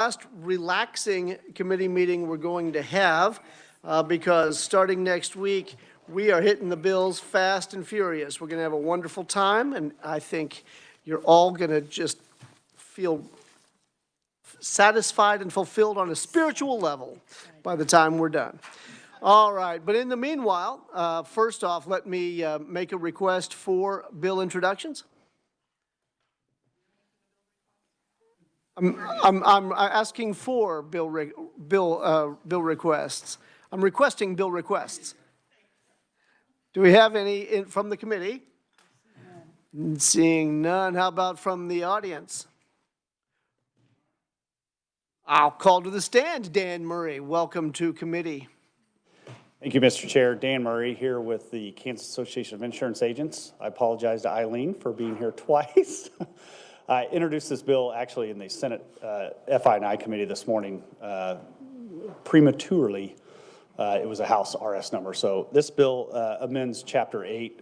last relaxing committee meeting we're going to have because starting next week, we are hitting the bills fast and furious. We're going to have a wonderful time, and I think you're all going to just feel satisfied and fulfilled on a spiritual level by the time we're done. All right, but in the meanwhile, first off, let me make a request for bill introductions. I'm asking for bill requests. I'm requesting bill requests. Do we have any from the committee? Seeing none, how about from the audience? I'll call to the stand, Dan Murray. Welcome to committee. Thank you, Mr. Chair. Dan Murray here with the Kansas Association of Insurance Agents. I apologize to Eileen for being here twice. I introduced this bill actually in the Senate FI&I committee this morning prematurely. It was a House RS number. So this bill amends Chapter 8,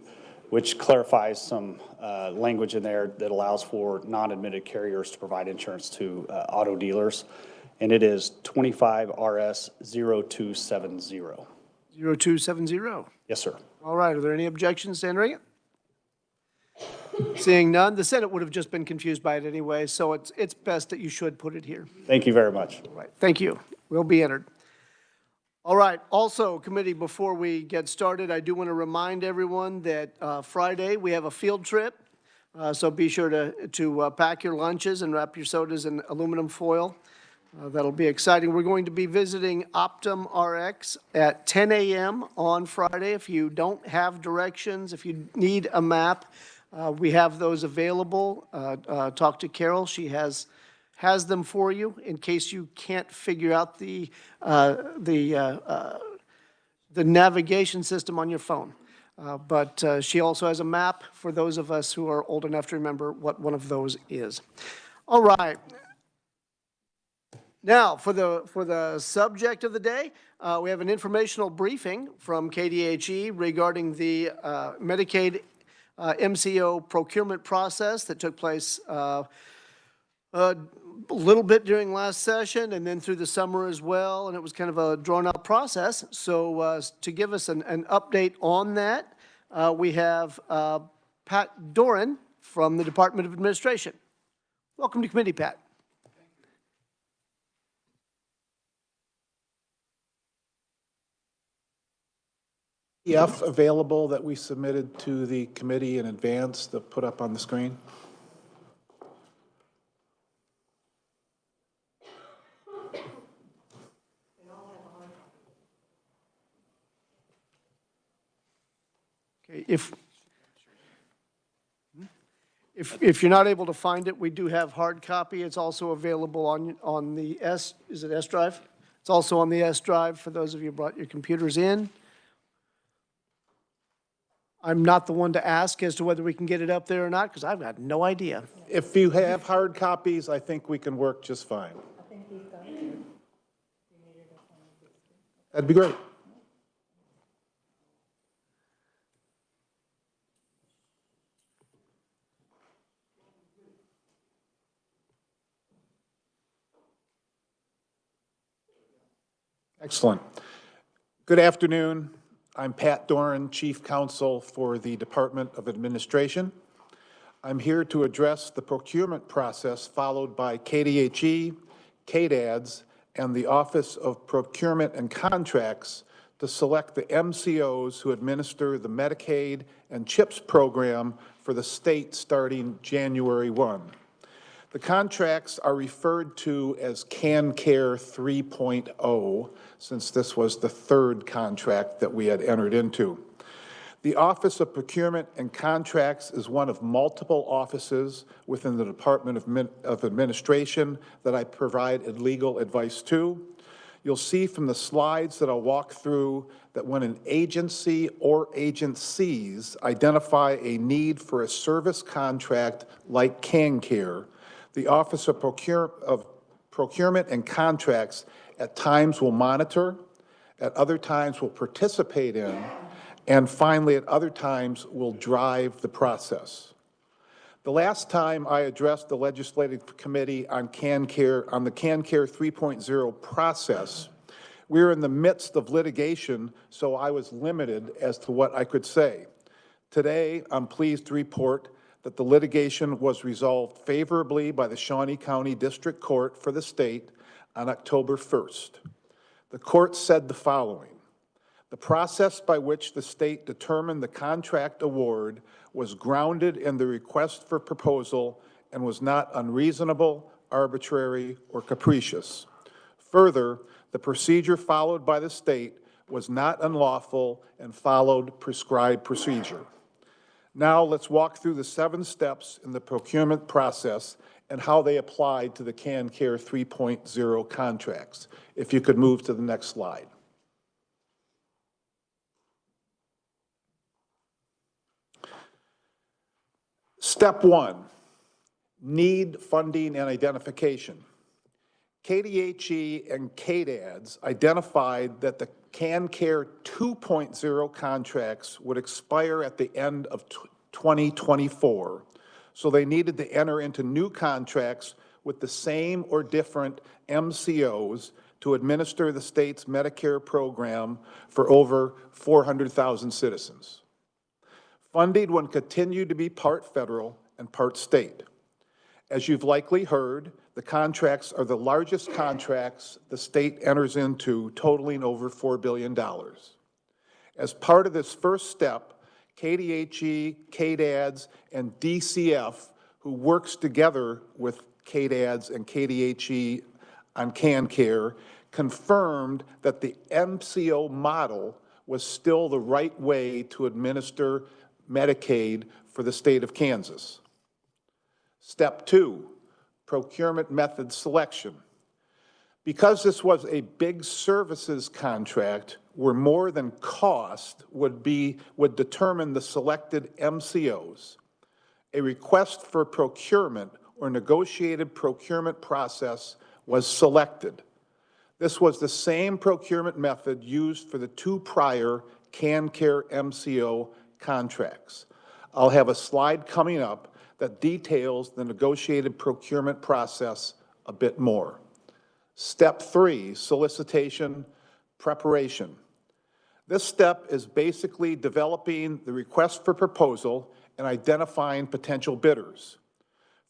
which clarifies some language in there that allows for non-admitted carriers to provide insurance to auto dealers. And it is 25 RS 0270. 0270? Yes, sir. All right. Are there any objections to entering it? Seeing none, the Senate would have just been confused by it anyway, so it's best that you should put it here. Thank you very much. All right. Thank you. Will be entered. All right. Also, committee, before we get started, I do want to remind everyone that Friday we have a field trip, so be sure to pack your lunches and wrap your sodas in aluminum foil. That'll be exciting. We're going to be visiting Optum RX at 10 a.m. on Friday. If you don't have directions, if you need a map, we have those available. Talk to Carol. She has them for you in case you can't figure out the navigation system on your phone. But she also has a map for those of us who are old enough to remember what one of those is. All right. Now, for the subject of the day, we have an informational briefing from KDHE regarding the Medicaid MCO procurement process that took place a little bit during last session and then through the summer as well, and it was kind of a drawn-out process. So to give us an update on that, we have Pat Doran from the Department of Administration. Welcome to committee, Pat. PDF available that we submitted to the committee in advance to put up on the screen? Okay, if you're not able to find it, we do have hard copy. It's also available on the is it S drive? It's also on the S drive for those of you who brought your computers in. I'm not the one to ask as to whether we can get it up there or not, because I've got no idea. If you have hard copies, I think we can work just fine. I think we've got it. That'd be great. Excellent. Good afternoon. I'm Pat Doran, Chief Counsel for the Department of Administration. I'm here to address the procurement process followed by KDHE, KDADS, and the Office of Procurement and Contracts to select the MCOs who administer the Medicaid and CHIPS program for the state starting January 1. The contracts are referred to as CanCare 3.0, since this was the third contract that we had entered into. The Office of Procurement and Contracts is one of multiple offices within the Department of Administration that I provide legal advice to. You'll see from the slides that I'll walk through that when an agency or agencies identify a need for a service contract like CanCare, the Office of Procurement and Contracts at times will monitor, at other times will participate in, and finally at other times will drive the process. The last time I addressed the Legislative Committee on the CanCare 3.0 process, we were in the midst of litigation, so I was limited as to what I could say. Today, I'm pleased to report that the litigation was resolved favorably by the Shawnee County District Court for the state on October 1st. The court said the following: the process by which the state determined the contract award was grounded in the request for proposal and was not unreasonable, arbitrary, or capricious. Further, the procedure followed by the state was not unlawful and followed prescribed procedure. Now let's walk through the 7 steps in the procurement process and how they apply to the CanCare 3.0 contracts. If you could move to the next slide. Step 1, need, funding, and identification. KDHE and KDADS identified that the CanCare 2.0 contracts would expire at the end of 2024, so they needed to enter into new contracts with the same or different MCOs to administer the state's Medicare program for over 400,000 citizens. Funding would continue to be part federal and part state. As you've likely heard, the contracts are the largest contracts the state enters into, totaling over $4 billion. As part of this first step, KDHE, KDADS, and DCF, who works together with KDADS and KDHE on CanCare, confirmed that the MCO model was still the right way to administer Medicaid for the state of Kansas. Step 2, procurement method selection. Because this was a big services contract where more than cost would determine the selected MCOs, a request for procurement or negotiated procurement process was selected. This was the same procurement method used for the 2 prior CanCare MCO contracts. I'll have a slide coming up that details the negotiated procurement process a bit more. Step 3, solicitation, preparation. This step is basically developing the request for proposal and identifying potential bidders.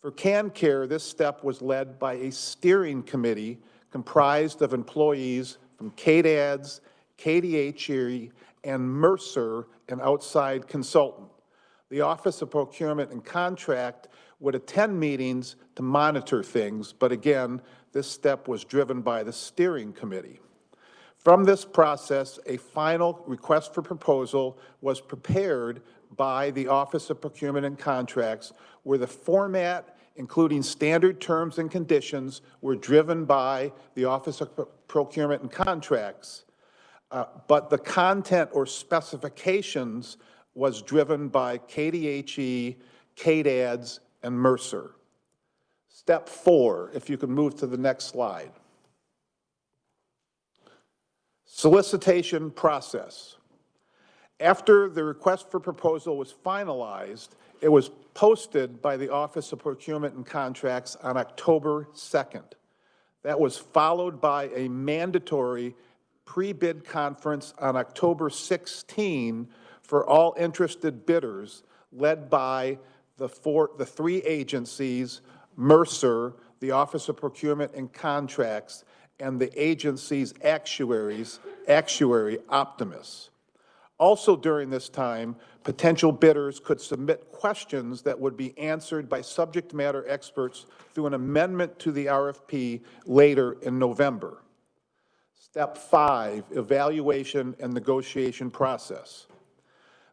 For CanCare, this step was led by a steering committee comprised of employees from KDADS, KDHE, and Mercer, an outside consultant. The Office of Procurement and Contract would attend meetings to monitor things, but again, this step was driven by the steering committee. From this process, a final request for proposal was prepared by the Office of Procurement and Contracts, where the format, including standard terms and conditions, were driven by the Office of Procurement and Contracts, but the content or specifications was driven by KDHE, KDADS, and Mercer. Step 4, if you can move to the next slide. Solicitation process. After the request for proposal was finalized, it was posted by the Office of Procurement and Contracts on October 2nd. That was followed by a mandatory pre-bid conference on October 16 for all interested bidders, led by the 3 agencies, Mercer, the Office of Procurement and Contracts, and the agency's actuary, Optimus. Also during this time, potential bidders could submit questions that would be answered by subject matter experts through an amendment to the RFP later in November. Step 5, evaluation and negotiation process.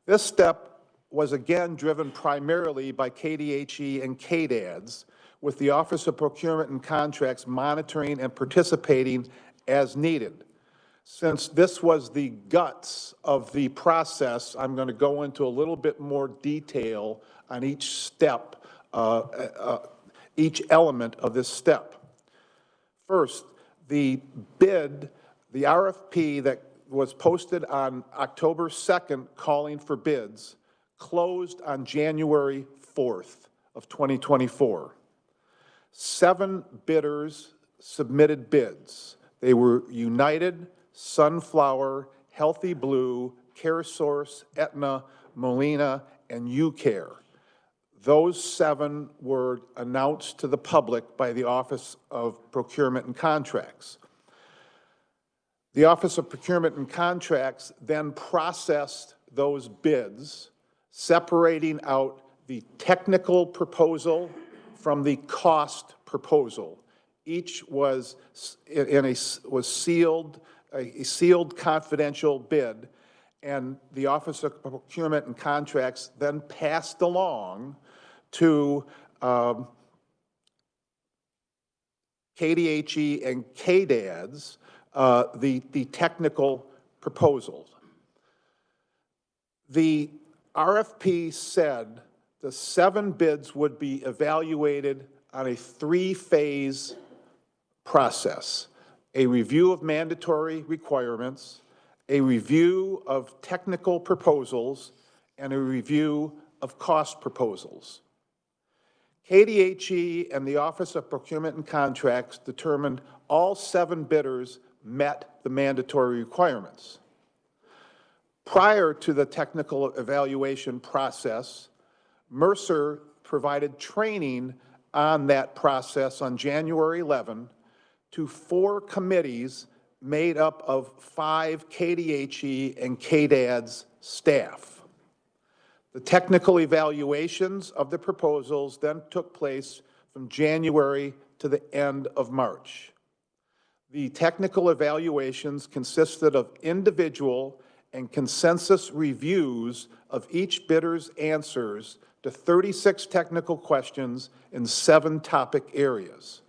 This step was again driven primarily by KDHE and KDADS, with the Office of Procurement and Contracts monitoring and participating as needed. Since this was the guts of the process, I'm going to go into a little bit more detail on each step, each element of this step. First, the bid, the RFP that was posted on October 2nd calling for bids, closed on January 4th of 2024. 7 bidders submitted bids. They were United, Sunflower, Healthy Blue, CareSource, Aetna, Molina, and UCare. Those 7 were announced to the public by the Office of Procurement and Contracts. The Office of Procurement and Contracts then processed those bids, separating out the technical proposal from the cost proposal. Each was sealed, a sealed confidential bid, and the Office of Procurement and Contracts then passed along to KDHE and KDADS the technical proposals. The RFP said the 7 bids would be evaluated on a 3-phase process: a review of mandatory requirements, a review of technical proposals, and a review of cost proposals. KDHE and the Office of Procurement and Contracts determined all 7 bidders met the mandatory requirements. Prior to the technical evaluation process, Mercer provided training on that process on January 11 to 4 committees made up of 5 KDHE and KDADS staff. The technical evaluations of the proposals then took place from January to the end of March. The technical evaluations consisted of individual and consensus reviews of each bidder's answers to 36 technical questions in 7 topic areas.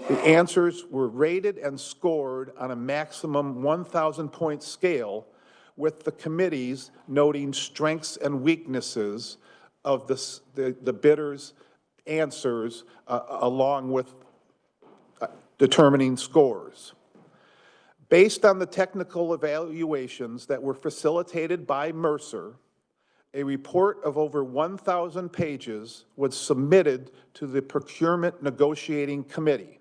The answers were rated and scored on a maximum 1,000-point scale, with the committees noting strengths and weaknesses of the bidder's answers along with determining scores. Based on the technical evaluations that were facilitated by Mercer, a report of over 1,000 pages was submitted to the Procurement Negotiating Committee.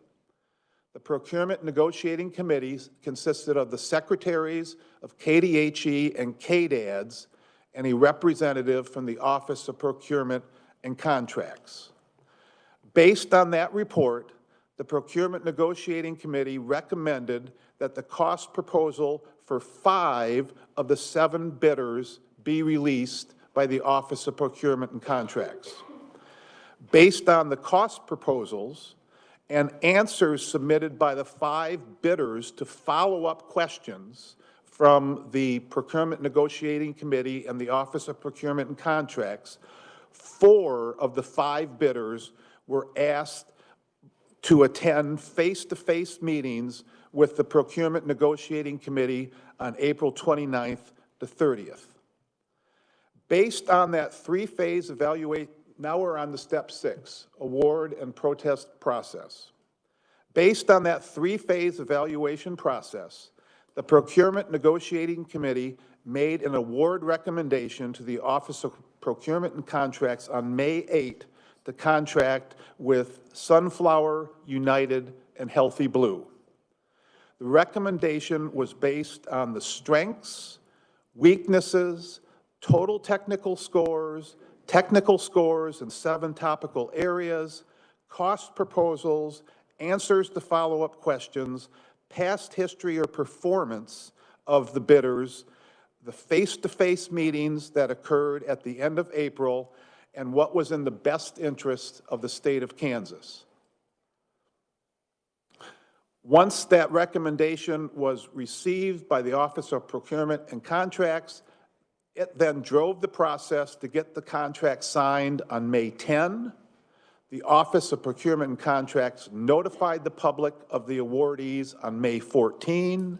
The Procurement Negotiating Committees consisted of the secretaries of KDHE and KDADS and a representative from the Office of Procurement and Contracts. Based on that report, the Procurement Negotiating Committee recommended that the cost proposal for 5 of the 7 bidders be released by the Office of Procurement and Contracts. Based on the cost proposals and answers submitted by the 5 bidders to follow-up questions from the Procurement Negotiating Committee and the Office of Procurement and Contracts, 4 of the 5 bidders were asked to attend face-to-face meetings with the Procurement Negotiating Committee on April 29th to 30th. Based on that 3-phase evaluation, now we're on to step 6, award and protest process. Based on that 3-phase evaluation process, the Procurement Negotiating Committee made an award recommendation to the Office of Procurement and Contracts on May 8 to contract with Sunflower, United, and Healthy Blue. The recommendation was based on the strengths, weaknesses, total technical scores in 7 topical areas, cost proposals, answers to follow-up questions, past history or performance of the bidders, the face-to-face meetings that occurred at the end of April, and what was in the best interest of the state of Kansas. Once that recommendation was received by the Office of Procurement and Contracts, it then drove the process to get the contract signed on May 10. The Office of Procurement and Contracts notified the public of the awardees on May 14.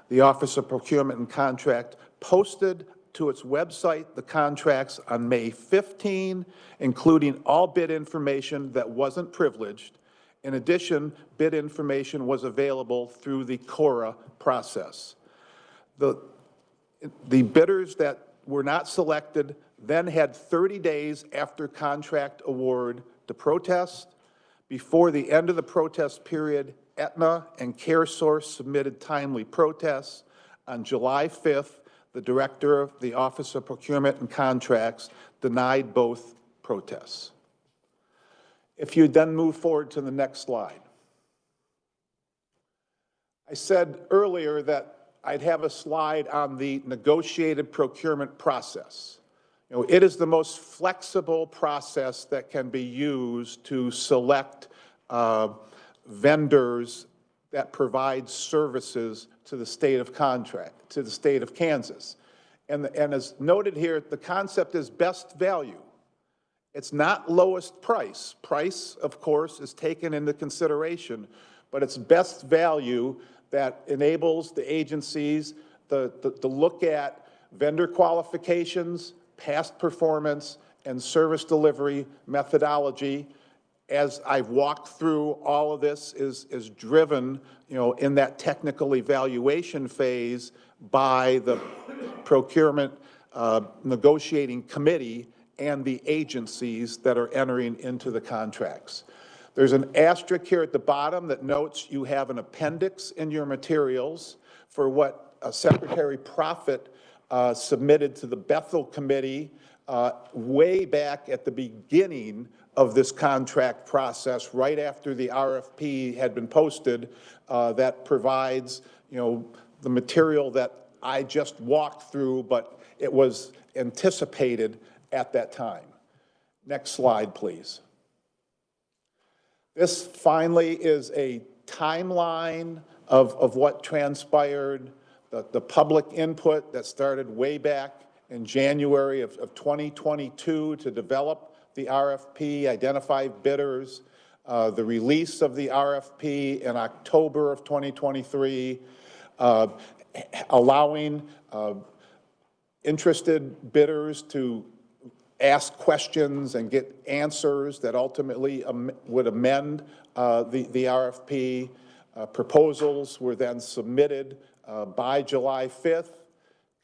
The Office of Procurement and Contract posted to its website the contracts on May 15, including all bid information that wasn't privileged. In addition, bid information was available through the CORA process. The bidders that were not selected then had 30 days after contract award to protest. Before the end of the protest period, Aetna and CareSource submitted timely protests. On July 5th, the Director of the Office of Procurement and Contracts denied both protests. If you then move forward to the next slide. I said earlier that I'd have a slide on the negotiated procurement process. You know, it is the most flexible process that can be used to select vendors that provide services to the state of Kansas. And as noted here, the concept is best value. It's not lowest price. Price, of course, is taken into consideration, but it's best value that enables the agencies to look at vendor qualifications, past performance, and service delivery methodology. As I've walked through, all of this is driven, you know, in that technical evaluation phase by the procurement negotiating committee and the agencies that are entering into the contracts. There's an asterisk here at the bottom that notes you have an appendix in your materials for what Secretary Proffitt submitted to the Bethel Committee way back at the beginning of this contract process, right after the RFP had been posted, that provides, you know, the material that I just walked through, but it was anticipated at that time. Next slide, please. This finally is a timeline of what transpired, the public input that started way back in January of 2022 to develop the RFP, identify bidders, the release of the RFP in October of 2023, allowing interested bidders to ask questions and get answers that ultimately would amend the RFP. Proposals were then submitted by July 5th.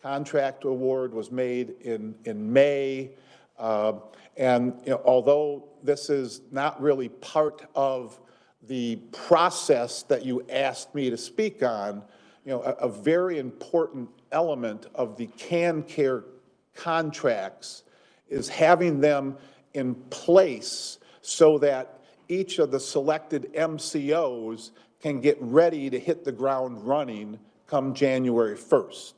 Contract award was made in May. And you know, although this is not really part of the process that you asked me to speak on, you know, a very important element of the CanCare contracts is having them in place so that each of the selected MCOs can get ready to hit the ground running come January 1st.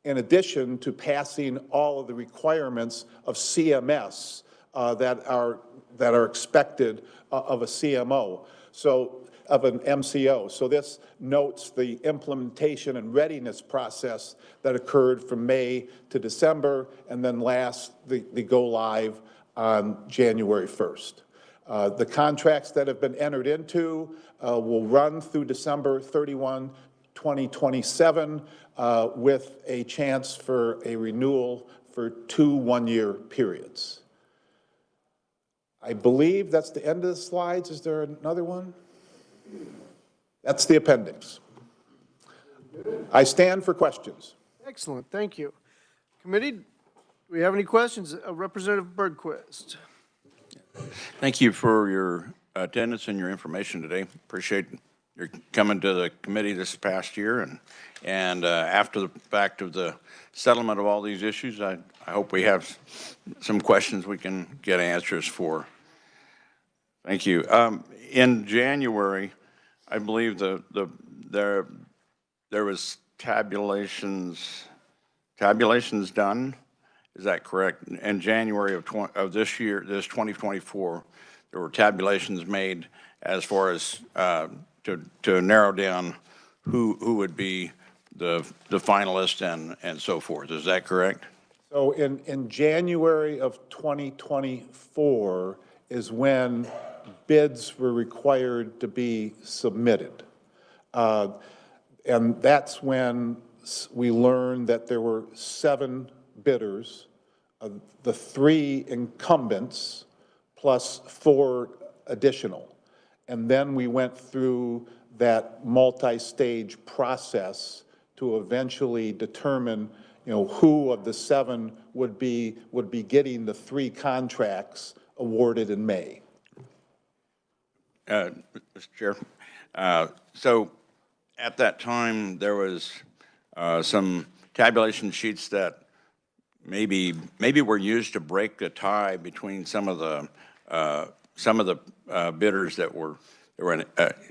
In addition to passing all of the requirements of CMS that are expected of a CMO, so of an MCO. So this notes the implementation and readiness process that occurred from May to December, and then last, the go live on January 1st. The contracts that have been entered into will run through December 31, 2027, with a chance for a renewal for 2 one-year periods. I believe that's the end of the slides. Is there another one? That's the appendix. I stand for questions. Excellent, thank you. Committee, do we have any questions? Representative Bergquist. Thank you for your attendance and your information today. Appreciate your coming to the committee this past year, and after the fact of the settlement of all these issues, I hope we have some questions we can get answers for. Thank you. In January, I believe there was tabulations done. Is that correct? In January of this year, this 2024, there were tabulations made as far as to narrow down who would be the finalist and so forth. Is that correct? So in January of 2024 is when bids were required to be submitted. And that's when we learned that there were 7 bidders, the 3 incumbents, plus 4 additional. And then we went through that multi-stage process to eventually determine, who of the 7 would be getting the 3 contracts awarded in May. Mr. Chair, so at that time, there was some tabulation sheets that maybe were used to break the tie between some of the bidders that were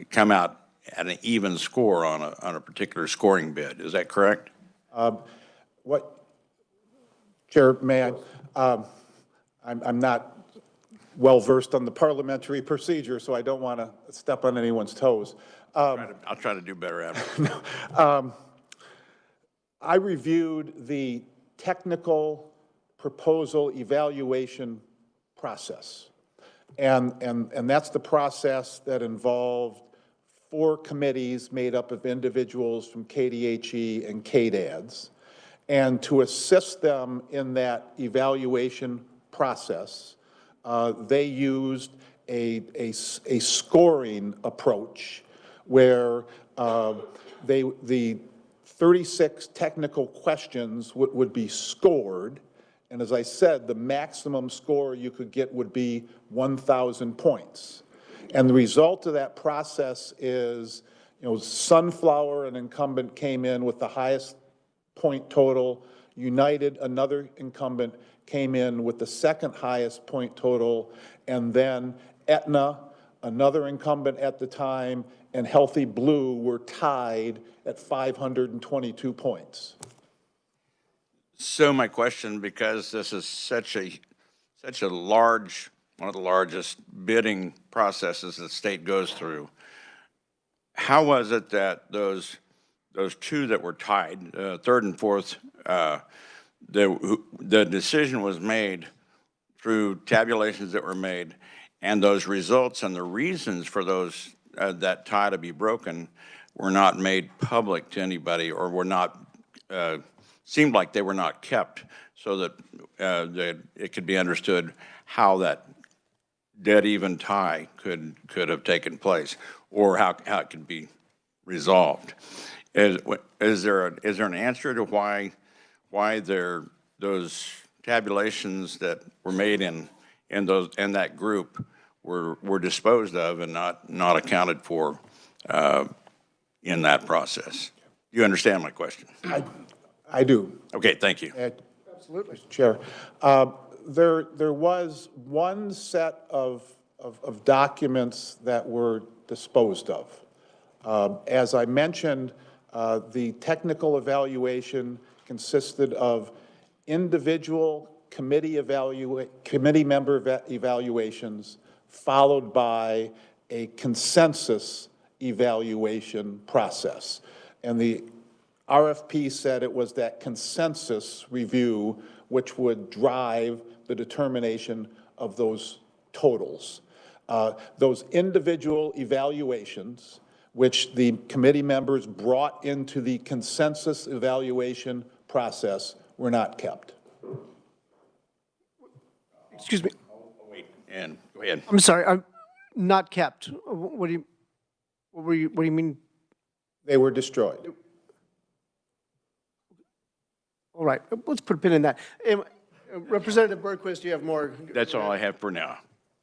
come out at an even score on a particular scoring bid. Is that correct? Chair, may I? I'm not well-versed on the parliamentary procedure, so I don't want to step on anyone's toes. I'll try to do better after. I reviewed the technical proposal evaluation process. And that's the process that involved 4 committees made up of individuals from KDHE and KDADS. And to assist them in that evaluation process, they used a scoring approach where the 36 technical questions would be scored. And as I said, the maximum score you could get would be 1,000 points. And the result of that process is, Sunflower, an incumbent, came in with the highest point total. United, another incumbent, came in with the second highest point total. And then Aetna, another incumbent at the time, and Healthy Blue were tied at 522 points. So my question, because this is such a large, one of the largest bidding processes the state goes through, how was it that those 2 that were tied, 3rd and 4th, the decision was made through tabulations that were made, and those results and the reasons for those that tie to be broken were not made public to anybody, or were not seemed like they were not kept, so that it could be understood how that dead even tie could have taken place, or how it could be resolved. Is there an answer to why those tabulations that were made in that group were disposed of and not accounted for in that process? You understand my question? I do. Okay, thank you. Absolutely, Mr. Chair. There was one set of documents that were disposed of. As I mentioned, the technical evaluation consisted of individual committee member evaluations, followed by a consensus evaluation process. And the RFP said it was that consensus review which would drive the determination of those totals. Those individual evaluations, which the committee members brought into the consensus evaluation process, were not kept. Excuse me. Wait, and go ahead. I'm sorry. I'm not kept. What do you mean? They were destroyed. All right. Let's put a pin in that. Representative Berquist, do you have more? That's all I have for now.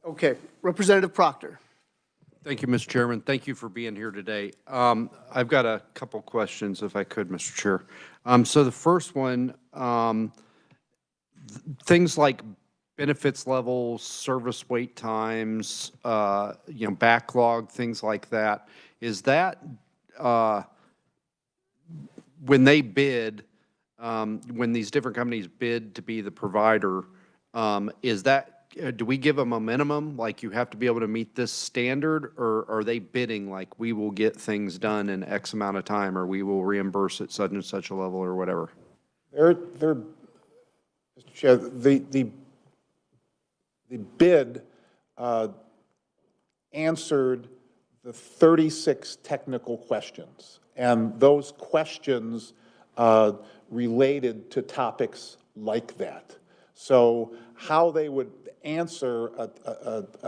Okay. Representative Proctor. Thank you, Mr. Chairman. Thank you for being here today. I've got a couple questions, if I could, Mr. Chair. So the first one, things like benefits levels, service wait times, backlog, things like that. Is that when they bid, when these different companies bid to be the provider, is that, do we give them a minimum, like you have to be able to meet this standard, or are they bidding like we will get things done in X amount of time, or we will reimburse at such and such a level, or whatever? Mr. Chair, the bid answered the 36 technical questions, and those questions related to topics like that. So how they would answer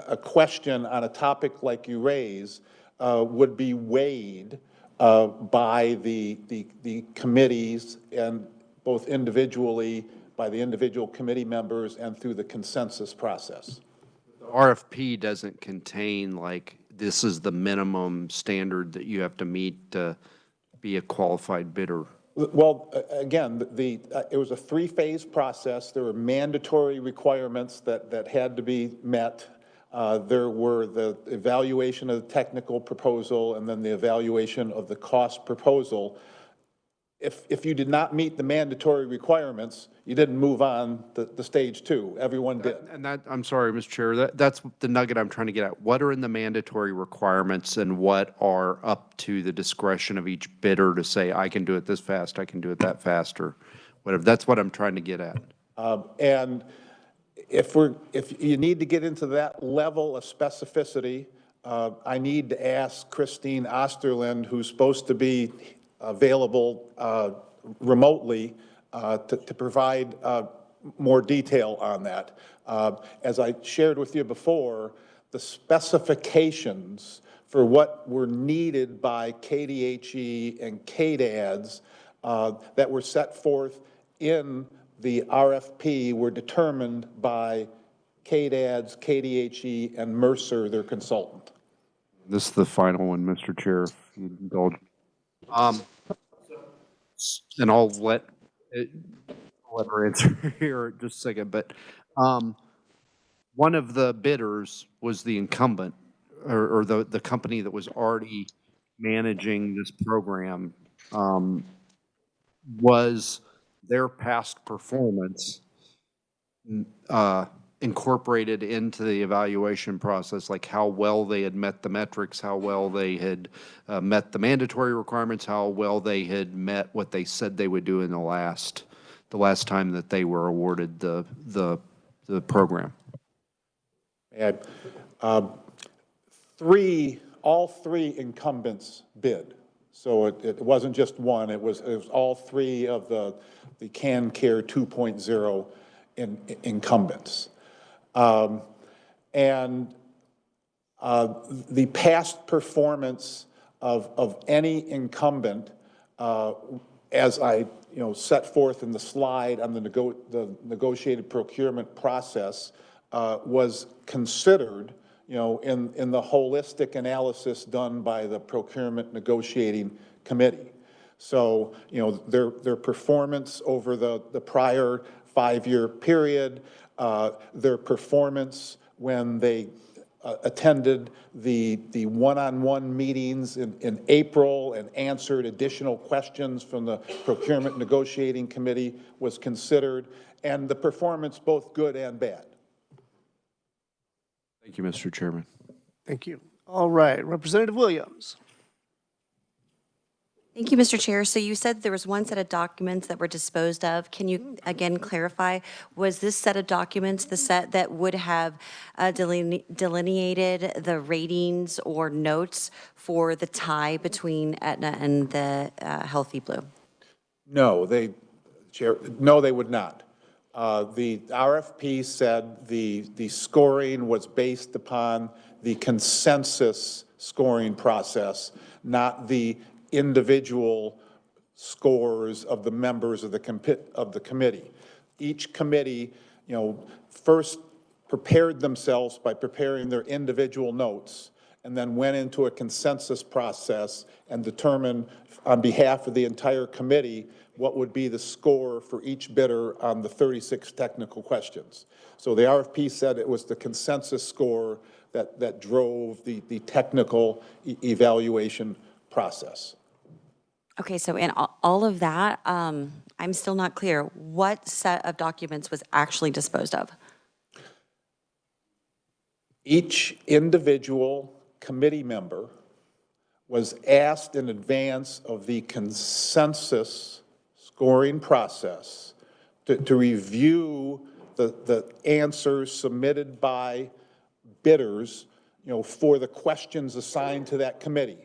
a question on a topic like you raise would be weighed by the committees, and both individually, by the individual committee members, and through the consensus process. RFP doesn't contain like, this is the minimum standard that you have to meet to be a qualified bidder. Well, again, it was a three-phase process. There were mandatory requirements that had to be met. There were the evaluation of the technical proposal and then the evaluation of the cost proposal. If you did not meet the mandatory requirements, you didn't move on the stage two. Everyone did. And that, I'm sorry, Mr. Chair, that's the nugget I'm trying to get at. What are in the mandatory requirements and what are up to the discretion of each bidder to say, I can do it this fast, I can do it that fast, or whatever? That's what I'm trying to get at. And if you need to get into that level of specificity, I need to ask Christine Osterland, who's supposed to be available remotely, to provide more detail on that. As I shared with you before, the specifications for what were needed by KDHE and KDADS that were set forth in the RFP were determined by KDADS, KDHE, and Mercer, their consultant. This is the final one, Mr. Chair, if you indulge. And I'll let her answer here in just a second, but one of the bidders was the incumbent, or the company that was already managing this program. Was their past performance incorporated into the evaluation process, like how well they had met the metrics, how well they had met the mandatory requirements, how well they had met what they said they would do in the last time that they were awarded the program? And all three incumbents bid. So it wasn't just one, it was all three of the CAN Care 2.0 incumbents. And the past performance of any incumbent, as I set forth in the slide on the negotiated procurement process, was considered in the holistic analysis done by the procurement negotiating committee. So, their performance over the prior 5-year period, their performance when they attended the one-on-one meetings in April and answered additional questions from the procurement negotiating committee was considered, and the performance both good and bad. Thank you, Mr. Chairman. Thank you. All right, Representative Williams. Thank you, Mr. Chair. So you said there was one set of documents that were disposed of. Can you again clarify, was this set of documents the set that would have delineated the ratings or notes for the tie between Aetna and the Healthy Blue? No, no, they would not. The RFP said the scoring was based upon the consensus scoring process, not the individual scores of the members of the committee. Each committee, first prepared themselves by preparing their individual notes, and then went into a consensus process and determined on behalf of the entire committee what would be the score for each bidder on the 36 technical questions. So the RFP said it was the consensus score that drove the technical evaluation process. Okay, so in all of that, I'm still not clear. What set of documents was actually disposed of? Each individual committee member was asked in advance of the consensus scoring process to review the answers submitted by bidders, for the questions assigned to that committee.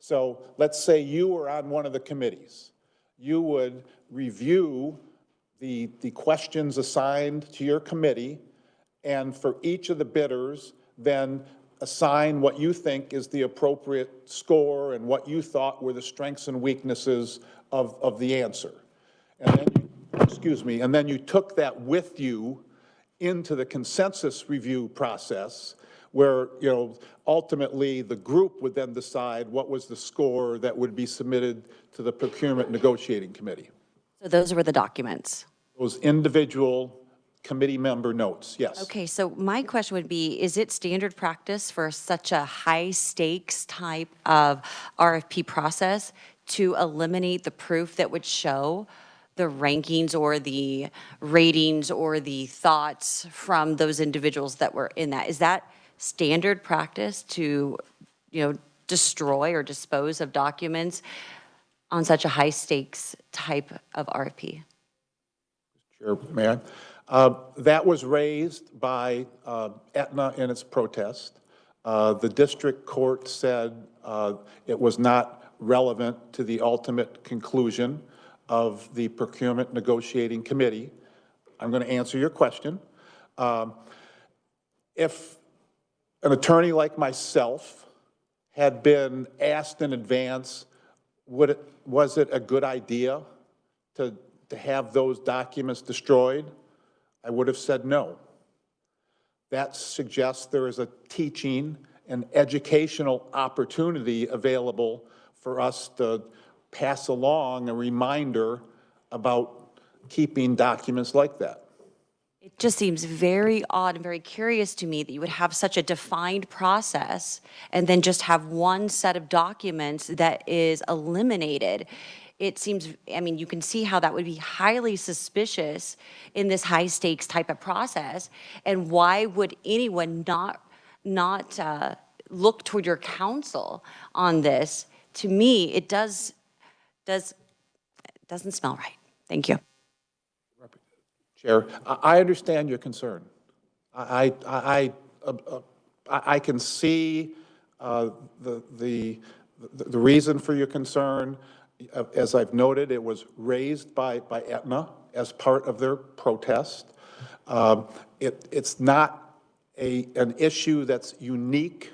So let's say you were on one of the committees. You would review the questions assigned to your committee, and for each of the bidders, then assign what you think is the appropriate score and what you thought were the strengths and weaknesses of the answer. And then excuse me, and then you took that with you into the consensus review process, where, you know, ultimately the group would then decide what was the score that would be submitted to the procurement negotiating committee. So those were the documents. Those individual committee member notes, yes. Okay, so my question would be, is it standard practice for such a high-stakes type of RFP process to eliminate the proof that would show the rankings or the ratings or the thoughts from those individuals that were in that? Is that standard practice to, you know, destroy or dispose of documents on such a high-stakes type of RFP? Chair, may I? That was raised by Aetna in its protest. The district court said it was not relevant to the ultimate conclusion of the procurement negotiating committee. I'm going to answer your question. If an attorney like myself had been asked in advance, was it a good idea to have those documents destroyed, I would have said no. That suggests there is a teaching and educational opportunity available for us to pass along a reminder about keeping documents like that. It just seems very odd and very curious to me that you would have such a defined process and then just have one set of documents that is eliminated. It seems, I mean, you can see how that would be highly suspicious in this high-stakes type of process. And why would anyone not look toward your counsel on this? To me, it doesn't smell right. Thank you. Chair, I understand your concern. I can see the reason for your concern. As I've noted, it was raised by Aetna as part of their protest. It's not an issue that's unique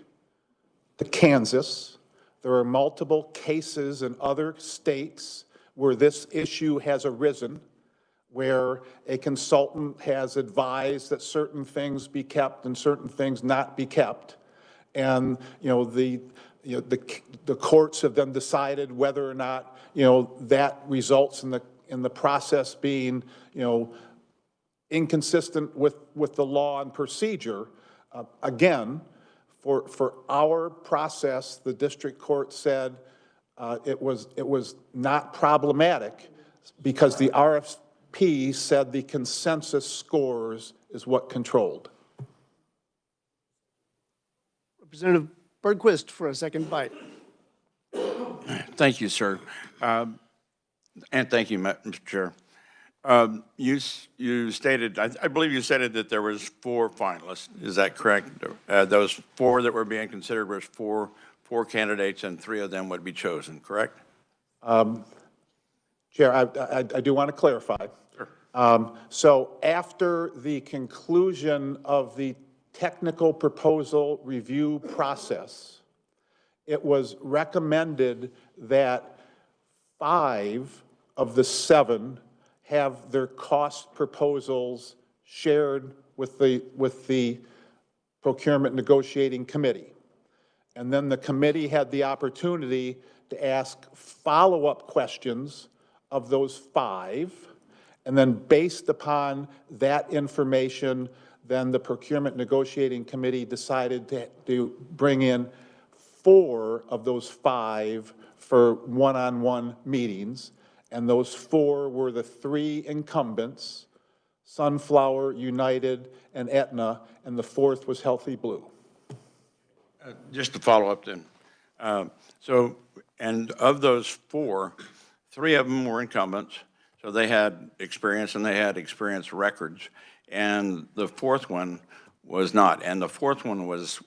to Kansas. There are multiple cases in other states where this issue has arisen, where a consultant has advised that certain things be kept and certain things not be kept. And, the courts have then decided whether or not, that results in the process being, inconsistent with the law and procedure. Again, for our process, the district court said it was not problematic because the RFP said the consensus scores is what controlled. Representative Bergquist for a second bite. Thank you, sir. And thank you, Mr. Chair. You stated, I believe you stated that there was 4 finalists. Is that correct? Those 4 that were being considered was four candidates, and 3 of them would be chosen, correct? Chair, I do want to clarify. Sure. So after the conclusion of the technical proposal review process, it was recommended that 5 of the 7 have their cost proposals shared with the procurement negotiating committee. And then the committee had the opportunity to ask follow-up questions of those 5. And then based upon that information, then the procurement negotiating committee decided to bring in 4 of those 5 for one-on-one meetings. And those 4 were the 3 incumbents, Sunflower, United, and Aetna, and the 4th was Healthy Blue. Just to follow up then. And of those 4, 3 of them were incumbents, so they had experience and they had experience records. And the 4th one was not. And the 4th one was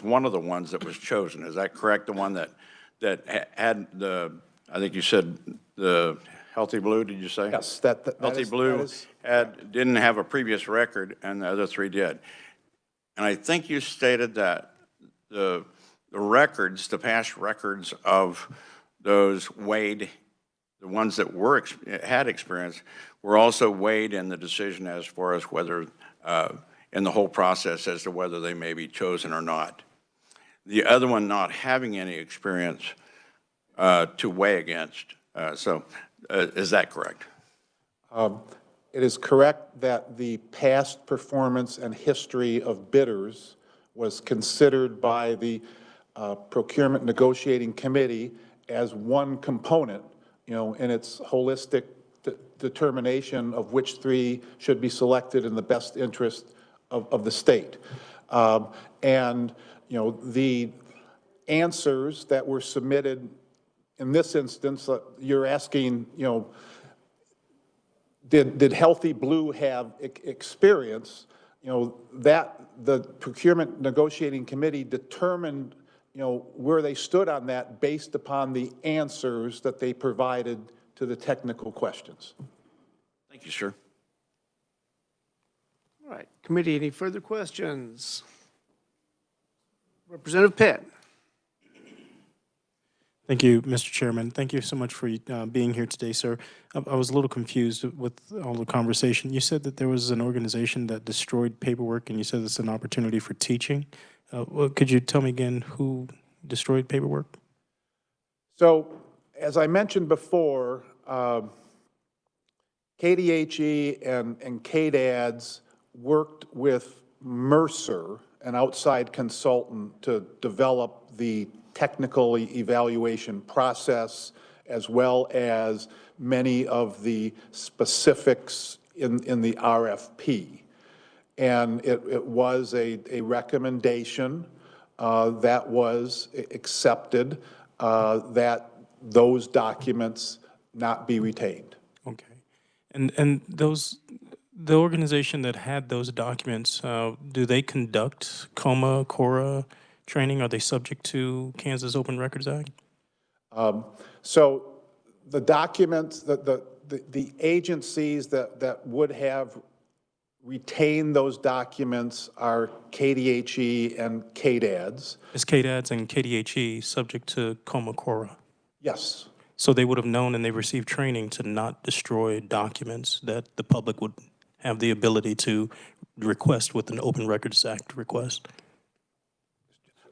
one of the ones that was chosen. Is that correct? The one that had the, I think you said the Healthy Blue, did you say? Yes, Healthy Blue didn't have a previous record, and the other 3 did. And I think you stated that the records, the past records of those weighed the ones that had experience were also weighed in the decision as far as whether, in the whole process as to whether they may be chosen or not. The other one not having any experience to weigh against. Is that correct? It is correct that the past performance and history of bidders was considered by the Procurement Negotiating Committee as one component, in its holistic determination of which three should be selected in the best interest of the state. The answers that were submitted in this instance, you're asking, did Healthy Blue have experience? That the Procurement Negotiating Committee determined, where they stood on that based upon the answers that they provided to the technical questions. Thank you, sir. All right, committee, any further questions? Representative Pitt. Thank you, Mr. Chairman. Thank you so much for being here today, sir. I was a little confused with all the conversation. You said that there was an organization that destroyed paperwork, and you said it's an opportunity for teaching. Could you tell me again who destroyed paperwork? So, as I mentioned before, KDHE and KDADS worked with Mercer, an outside consultant, to develop the technical evaluation process, as well as many of the specifics in the RFP. And it was a recommendation that was accepted that those documents not be retained. Okay. And the organization that had those documents, do they conduct COMA, CORA training? Are they subject to Kansas Open Records Act? So the documents, the agencies that would have retained those documents are KDHE and KDADS. Is KDADS and KDHE subject to COMA, CORA? Yes. So they would have known and they received training to not destroy documents that the public would have the ability to request with an Open Records Act request?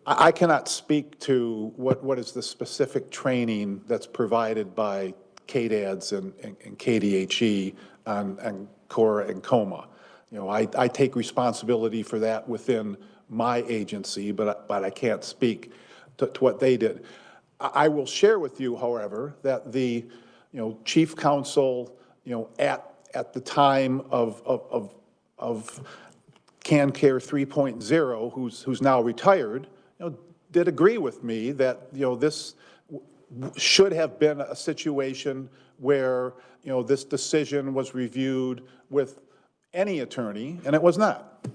I cannot speak to what is the specific training that's provided by KDADS and KDHE on CORA and COMA. I take responsibility for that within my agency, but I can't speak to what they did. I will share with you, however, that the chief counsel at the time of CanCare 3.0, who's now retired, did agree with me that this should have been a situation where this decision was reviewed with any attorney, and it was not.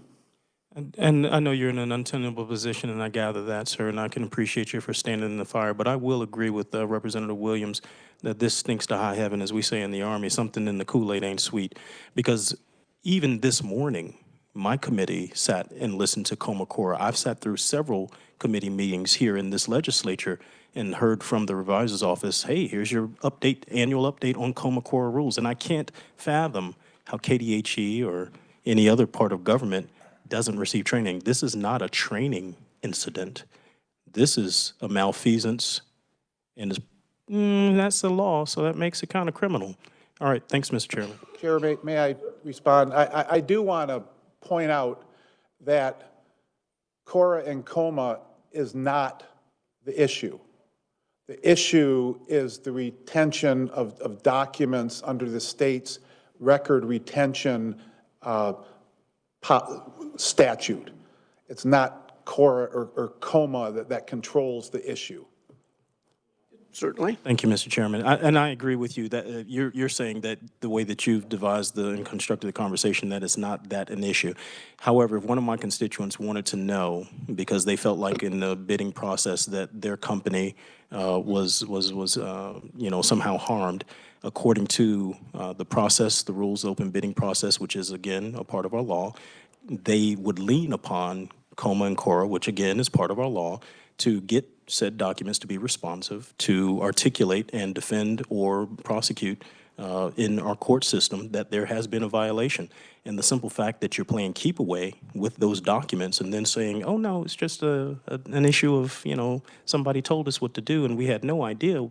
And I know you're in an untenable position, and I gather that, sir, and I can appreciate you for standing in the fire, but I will agree with Representative Williams that this stinks to high heaven, as we say in the Army. Something in the Kool-Aid ain't sweet. Because even this morning, my committee sat and listened to COMA CORA. I've sat through several committee meetings here in this legislature and heard from the revisor's office, hey, here's your annual update on COMA CORA rules. And I can't fathom how KDHE or any other part of government doesn't receive training. This is not a training incident. This is a malfeasance, and that's the law, so that makes it kind of criminal. All right, thanks, Mr. Chairman. Chair, may I respond? I do want to point out that CORA and COMA is not the issue. The issue is the retention of documents under the state's record retention statute. It's not CORA or COMA that controls the issue. Certainly. Thank you, Mr. Chairman. And I agree with you that you're saying that the way that you've devised and constructed the conversation, that it's not that an issue. However, if one of my constituents wanted to know, because they felt like in the bidding process that their company was somehow harmed, according to the process, the rules of open bidding process, which is again a part of our law, they would lean upon COMA and CORA, which again is part of our law, to get said documents to be responsive, to articulate and defend or prosecute in our court system that there has been a violation. And the simple fact that you're playing keep away with those documents and then saying, oh, no, it's just an issue of, you know, somebody told us what to do and we had no idea.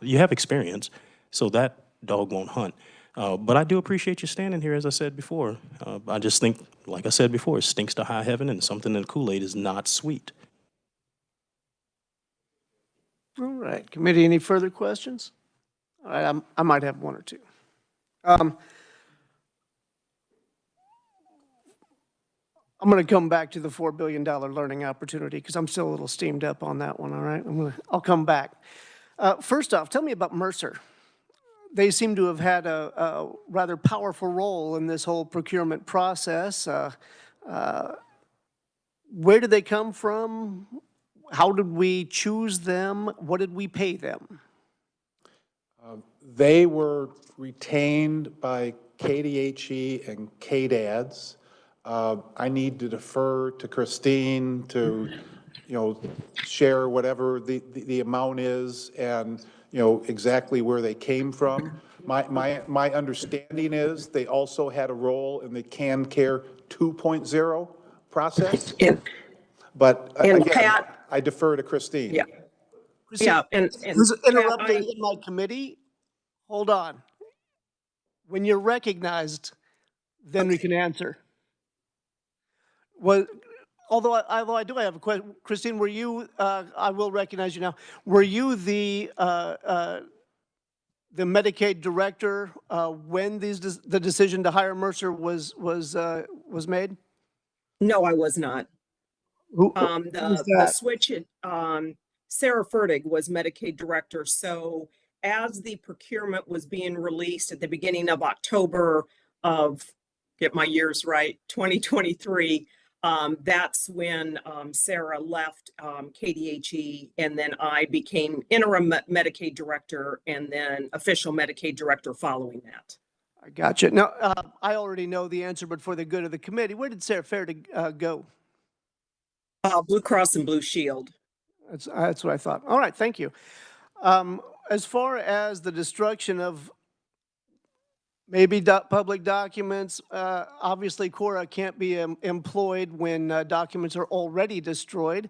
You have experience, so that dog won't hunt. But I do appreciate you standing here, as I said before. I just think, like I said before, it stinks to high heaven, and something in the Kool-Aid is not sweet. All right, committee, any further questions? All right, I might have one or two. I'm going to come back to the $4 billion learning opportunity because I'm still a little steamed up on that one, all right? I'll come back. First off, tell me about Mercer. They seem to have had a rather powerful role in this whole procurement process. Where did they come from? How did we choose them? What did we pay them? They were retained by KDHE and KDADS. I need to defer to Christine to, share whatever the amount is and, exactly where they came from. My understanding is they also had a role in the CanCare 2.0 process. But again, Pat, I defer to Christine. yeah. Christine, Yeah, and who's interrupting Pat, in my committee? Hold on. When you're recognized, then we can answer. Although I do have a question, Christine, were you? I will recognize you now. Were you the Medicaid director when the decision to hire Mercer was made? no, I was not. Who was The that? switch, Sarah Fertig was Medicaid director. So as the procurement was being released at the beginning of October of, get my years right, 2023, that's when Sarah left KDHE, and then I became interim Medicaid director and then official Medicaid director following that. I gotcha. Now, I already know the answer, but for the good of the committee, where did Sarah Fertig go? Blue Cross and Blue Shield. That's what I thought. All right, thank you. As far as the destruction of maybe public documents, obviously Cora can't be employed when documents are already destroyed,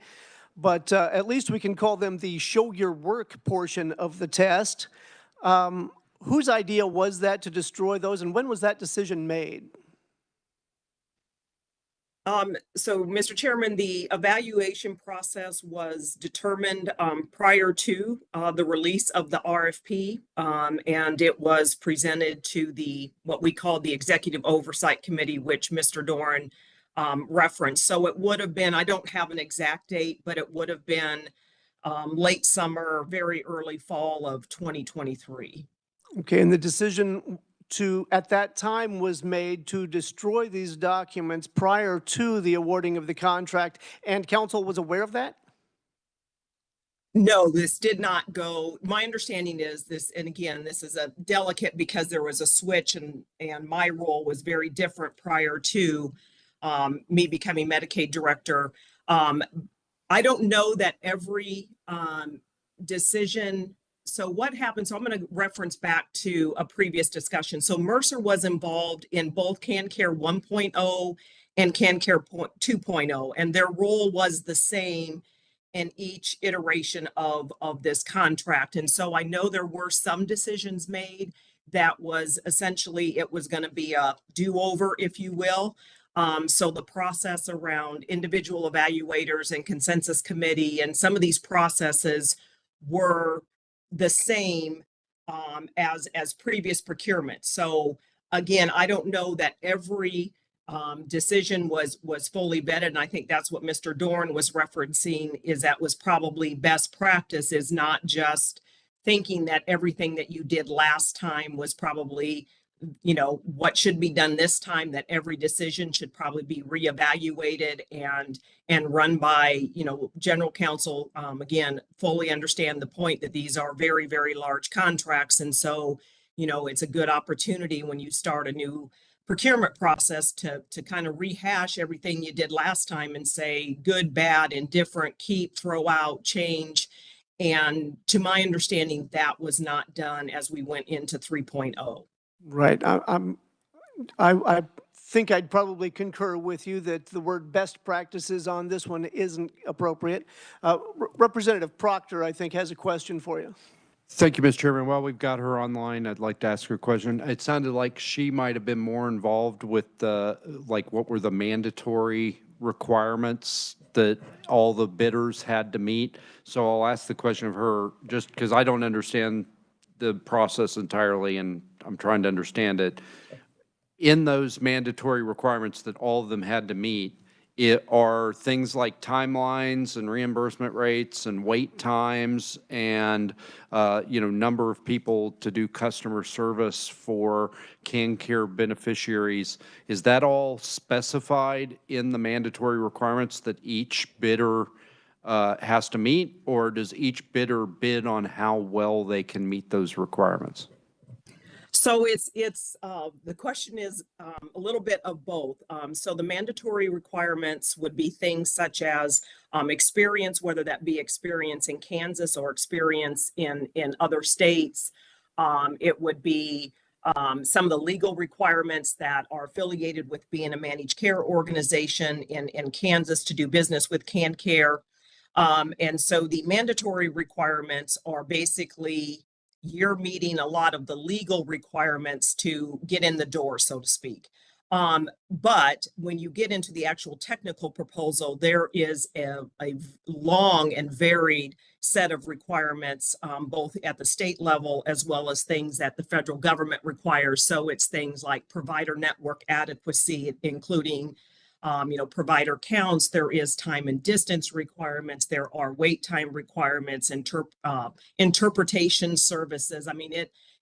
but at least we can call them the show your work portion of the test. Whose idea was that to destroy those, and when was that decision made? So, Mr. Chairman, the evaluation process was determined prior to the release of the RFP, and it was presented to what we call the Executive Oversight Committee, which Mr. Doran referenced. So it would have been, I don't have an exact date, but it would have been late summer, very early fall of 2023. Okay, and the decision at that time was made to destroy these documents prior to the awarding of the contract, and council was aware of that? No, this did not go. My understanding is this, and again, this is a delicate because there was a switch and my role was very different prior to me becoming Medicaid director. I don't know that every decision. So what happened? So I'm going to reference back to a previous discussion. So Mercer was involved in both CanCare 1.0 and CanCare 2.0, and their role was the same in each iteration of this contract. And so I know there were some decisions made that was essentially, it was going to be a do-over, if you will. So the process around individual evaluators and consensus committee and some of these processes were the same as previous procurement. So again, I don't know that every decision was fully vetted, and I think that's what Mr. Dorn was referencing, is that was probably best practice, is not just thinking that everything that you did last time was probably, what should be done this time, that every decision should probably be reevaluated and run by, general counsel, again, fully understand the point that these are very, very large contracts. And so, it's a good opportunity when you start a new procurement process to kind of rehash everything you did last time and say good, bad, indifferent, keep, throw out, change. And to my understanding, that was not done as we went into 3.0. Right. I think I'd probably concur with you that the word best practices on this one isn't appropriate. Representative Proctor, I think, has a question for you. Thank you, Mr. Chairman. While we've got her online, I'd like to ask her a question. It sounded like she might have been more involved with the, like, what were the mandatory requirements that all the bidders had to meet. So I'll ask the question of her, just because I don't understand the process entirely and I'm trying to understand it. In those mandatory requirements that all of them had to meet, it are things like timelines and reimbursement rates and wait times and, number of people to do customer service for CanCare beneficiaries. Is that all specified in the mandatory requirements that each bidder has to meet, or does each bidder bid on how well they can meet those requirements? So the question is a little bit of both. So the mandatory requirements would be things such as experience, whether that be experience in Kansas or experience in other states. It would be some of the legal requirements that are affiliated with being a managed care organization in Kansas to do business with CanCare. And so the mandatory requirements are basically you're meeting a lot of the legal requirements to get in the door, so to speak. But when you get into the actual technical proposal, there is a long and varied set of requirements, both at the state level as well as things that the federal government requires. So it's things like provider network adequacy, including provider counts. There is time and distance requirements. There are wait time requirements, interpretation services. I mean,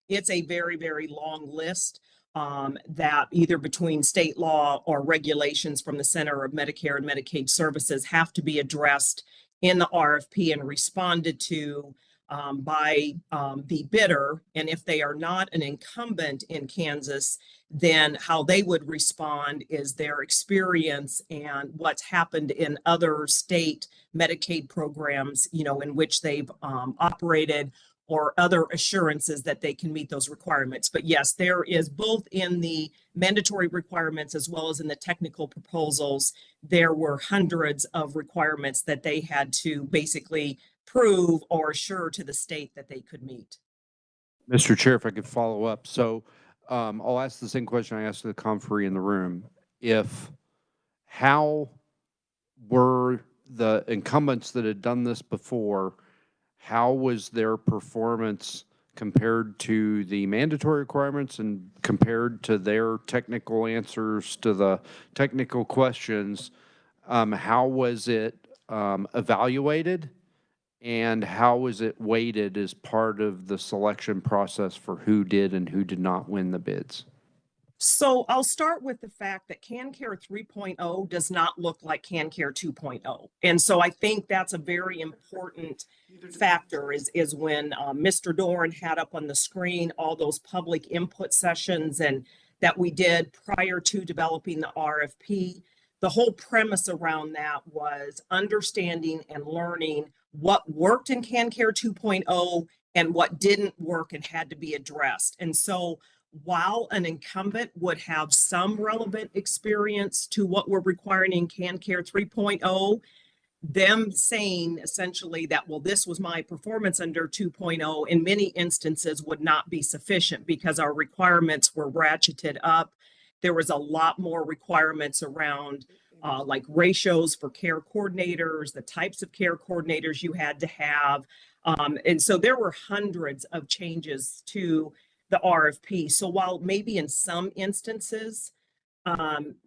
it's a very, very long list that either between state law or regulations from the Center of Medicare and Medicaid Services have to be addressed in the RFP and responded to by the bidder. And if they are not an incumbent in Kansas, then how they would respond is their experience and what's happened in other state Medicaid programs, in which they've operated, or other assurances that they can meet those requirements. But yes, there is both in the mandatory requirements as well as in the technical proposals, there were hundreds of requirements that they had to basically prove or assure to the state that they could meet. Mr. Chair, if I could follow up. So I'll ask the same question I asked the conferee in the room. How were the incumbents that had done this before, how was their performance compared to the mandatory requirements and compared to their technical answers to the technical questions? How was it evaluated? And how was it weighted as part of the selection process for who did and who did not win the bids? So I'll start with the fact that CanCare 3.0 does not look like CanCare 2.0. And so I think that's a very important factor is when Mr. Doran had up on the screen all those public input sessions and that we did prior to developing the RFP. The whole premise around that was understanding and learning what worked in CanCare 2.0 and what didn't work and had to be addressed. And so while an incumbent would have some relevant experience to what we're requiring in CanCare 3.0, them saying essentially that, well, this was my performance under 2.0 in many instances would not be sufficient because our requirements were ratcheted up. There was a lot more requirements around like ratios for care coordinators, the types of care coordinators you had to have. And so there were hundreds of changes to the RFP. So while maybe in some instances,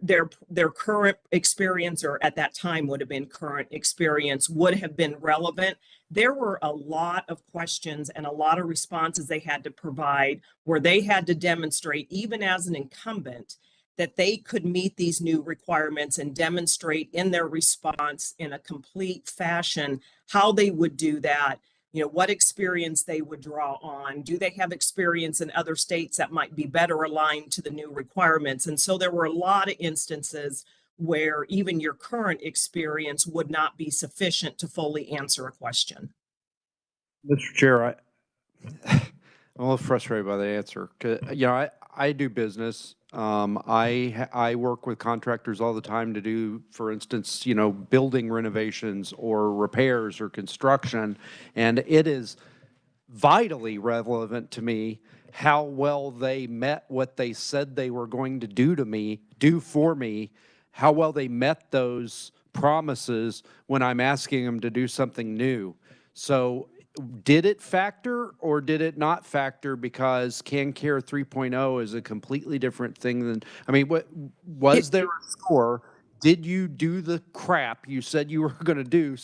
their current experience, or at that time would have been current experience, would have been relevant, there were a lot of questions and a lot of responses they had to provide where they had to demonstrate, even as an incumbent, that they could meet these new requirements and demonstrate in their response in a complete fashion how they would do that what experience they would draw on. Do they have experience in other states that might be better aligned to the new requirements? And so there were a lot of instances where even your current experience would not be sufficient to fully answer a question. Mr. Chair, I'm a little frustrated by the answer. I do business. I work with contractors all the time to do, for instance, building renovations or repairs or construction. And it is vitally relevant to me how well they met what they said they were going to do for me, how well they met those promises when I'm asking them to do something new. So did it factor or did it not factor, because CanCare 3.0 is a completely different thing than, was there a score? Did you do the crap you said you were going to do?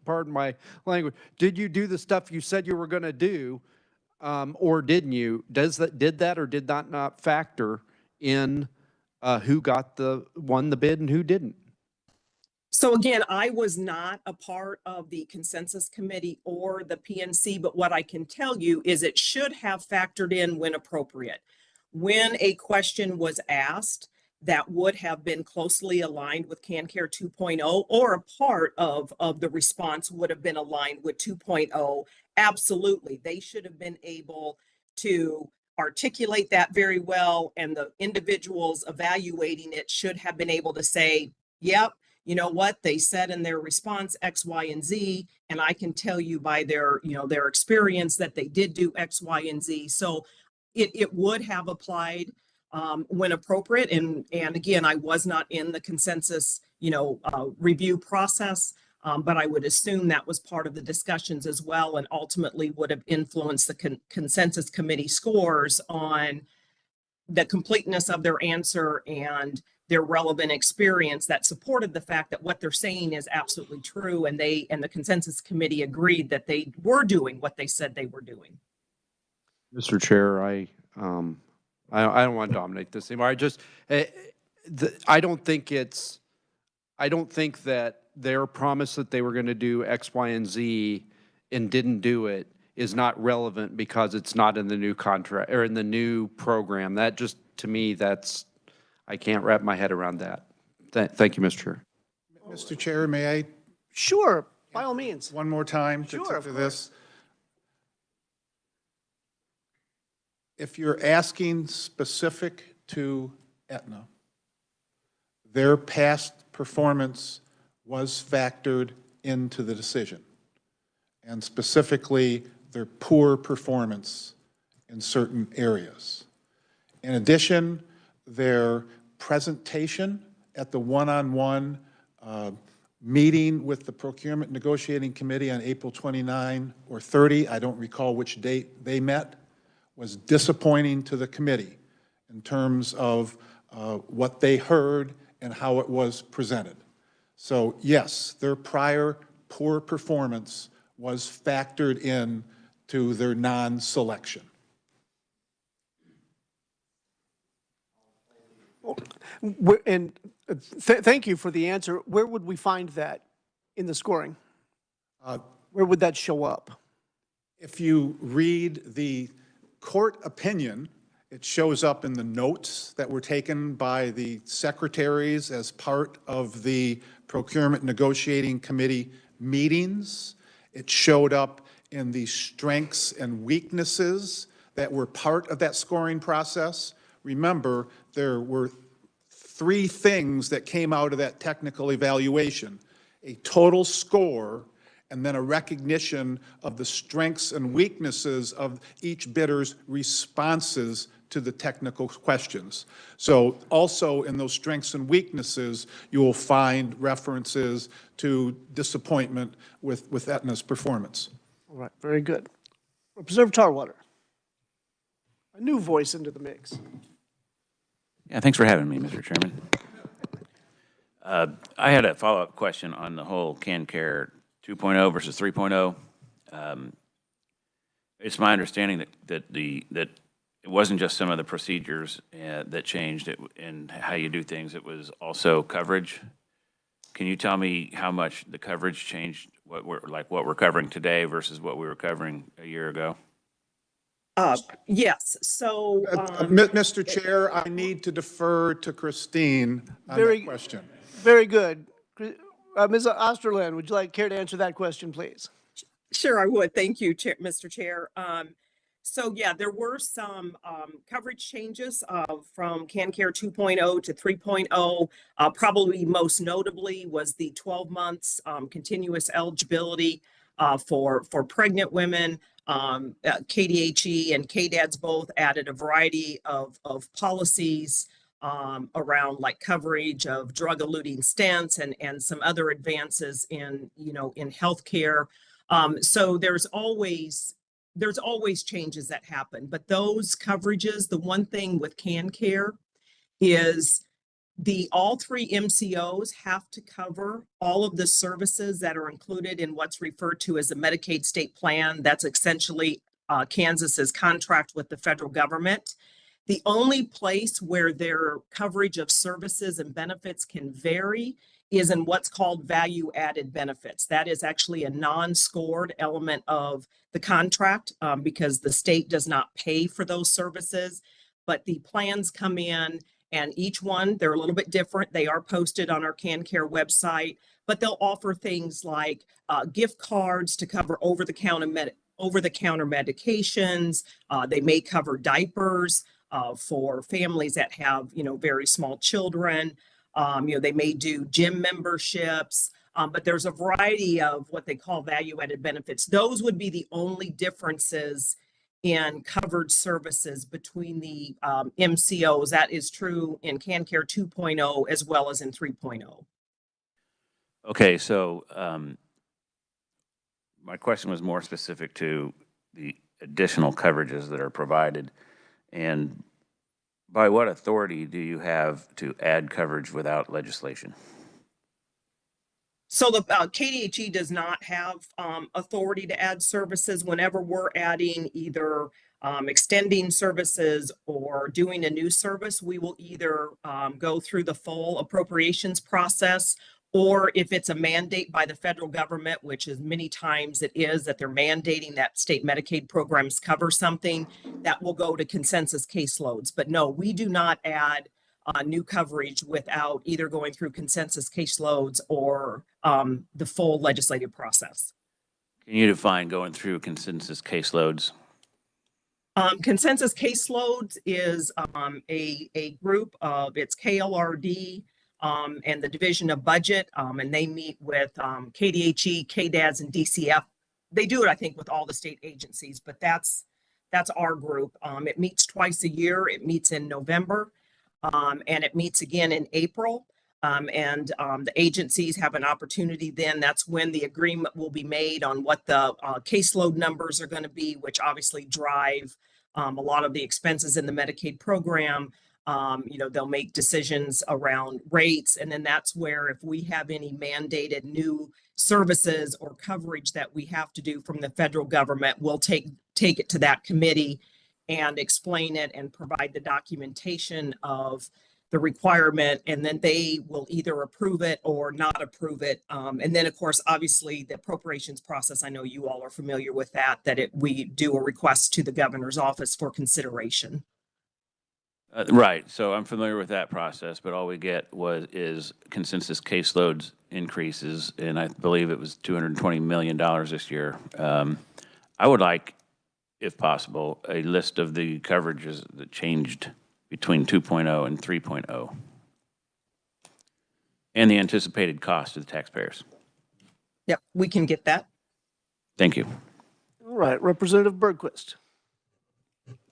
Pardon my language. Did you do the stuff you said you were going to do, or didn't you? Did that or did that not factor in who won the bid and who didn't? So again, I was not a part of the consensus committee or the PNC, but what I can tell you is it should have factored in when appropriate. When a question was asked that would have been closely aligned with CanCare 2.0, or a part of the response would have been aligned with 2.0, absolutely. They should have been able to articulate that very well, and the individuals evaluating it should have been able to say, yep, you know what, they said in their response X, Y, and Z, and I can tell you by their experience that they did do X, Y, and Z. So it would have applied when appropriate. And again, I was not in the consensus, review process, but I would assume that was part of the discussions as well, and ultimately would have influenced the consensus committee scores on the completeness of their answer and their relevant experience that supported the fact that what they're saying is absolutely true, and the consensus committee agreed that they were doing what they said they were doing. Mr. Chair, I don't want to dominate this anymore. I don't think that their promise that they were going to do X, Y, and Z and didn't do it is not relevant because it's not in the new contract or in the new program. That just, to me, I can't wrap my head around that. Thank you, Mr. Chair. Mr. Chair, may I? Sure, by all means. One more time Sure, to this. If you're asking specific to Aetna, their past performance was factored into the decision, and specifically their poor performance in certain areas. In addition, their presentation at the one-on-one meeting with the Procurement Negotiating Committee on April 29 or 30, I don't recall which date they met, was disappointing to the committee in terms of what they heard and how it was presented. So yes, their prior poor performance was factored in to their non-selection. And thank you for the answer. Where would we find that in the scoring? Where would that show up? If you read the court opinion, it shows up in the notes that were taken by the secretaries as part of the Procurement Negotiating Committee meetings. It showed up in the strengths and weaknesses that were part of that scoring process. Remember, there were 3 things that came out of that technical evaluation: a total score, and then a recognition of the strengths and weaknesses of each bidder's responses to the technical questions. So also in those strengths and weaknesses, you will find references to disappointment with Aetna's performance. All right, very good. Representative Tarwater, a new voice into the mix. Yeah, thanks for having me, Mr. Chairman. I had a follow-up question on the whole CanCare 2.0 versus 3.0. It's my understanding that it wasn't just some of the procedures that changed and how you do things. It was also coverage. Can you tell me how much the coverage changed what we're covering today versus what we were covering a year ago? Yes, so, Mr. Chair, I need to defer to Christine on Very- that question. Very good. Ms. Osterland, would you care to answer that question, please? sure, I would. Thank you, Mr. Chair. So yeah, there were some coverage changes from CanCare 2.0 to 3.0. Probably most notably was the 12 months continuous eligibility for pregnant women. KDHE and KDADS both added a variety of policies around like coverage of drug-eluting stents and some other advances in healthcare. So there's always changes that happen, but those coverages, the one thing with CanCare is all three MCOs have to cover all of the services that are included in what's referred to as a Medicaid state plan. That's essentially Kansas's contract with the federal government. The only place where their coverage of services and benefits can vary is in what's called value-added benefits. That is actually a non-scored element of the contract because the state does not pay for those services, but the plans come in and each one, they're a little bit different. They are posted on our CanCare website, but they'll offer things like gift cards to cover over-the-counter medications. They may cover diapers for families that have, very small children. They may do gym memberships, but there's a variety of what they call value-added benefits. Those would be the only differences in covered services between the MCOs. That is true in CanCare 2.0 as well as in 3.0. Okay, so my question was more specific to the additional coverages that are provided. And by what authority do you have to add coverage without legislation? So the KDHE does not have authority to add services. Whenever we're adding either extending services or doing a new service, we will either go through the full appropriations process, or if it's a mandate by the federal government, which is many times it is that they're mandating that state Medicaid programs cover something, that will go to consensus caseloads. But no, we do not add new coverage without either going through consensus caseloads or the full legislative process. Can you define going through consensus caseloads? Consensus caseloads is a group of, it's KLRD and the Division of Budget, and they meet with KDHE, KDADS, and DCF. They do it, I think, with all the state agencies, but that's our group. It meets twice a year. It meets in November. And it meets again in April. The agencies have an opportunity then. That's when the agreement will be made on what the caseload numbers are going to be, which obviously drive a lot of the expenses in the Medicaid program. They'll make decisions around rates. And then that's where if we have any mandated new services or coverage that we have to do from the federal government, we'll take it to that committee and explain it and provide the documentation of the requirement, and then they will either approve it or not approve it. And then, of course, obviously, the appropriations process, I know you all are familiar with that, we do a request to the governor's office for consideration. Right, so I'm familiar with that process, but all we get is consensus caseloads increases, and I believe it was $220 million this year. I would like, if possible, a list of the coverages that changed between 2.0 and 3.0 and the anticipated cost to the taxpayers. Yep, we can get that. Thank you. All right, Representative Bergquist.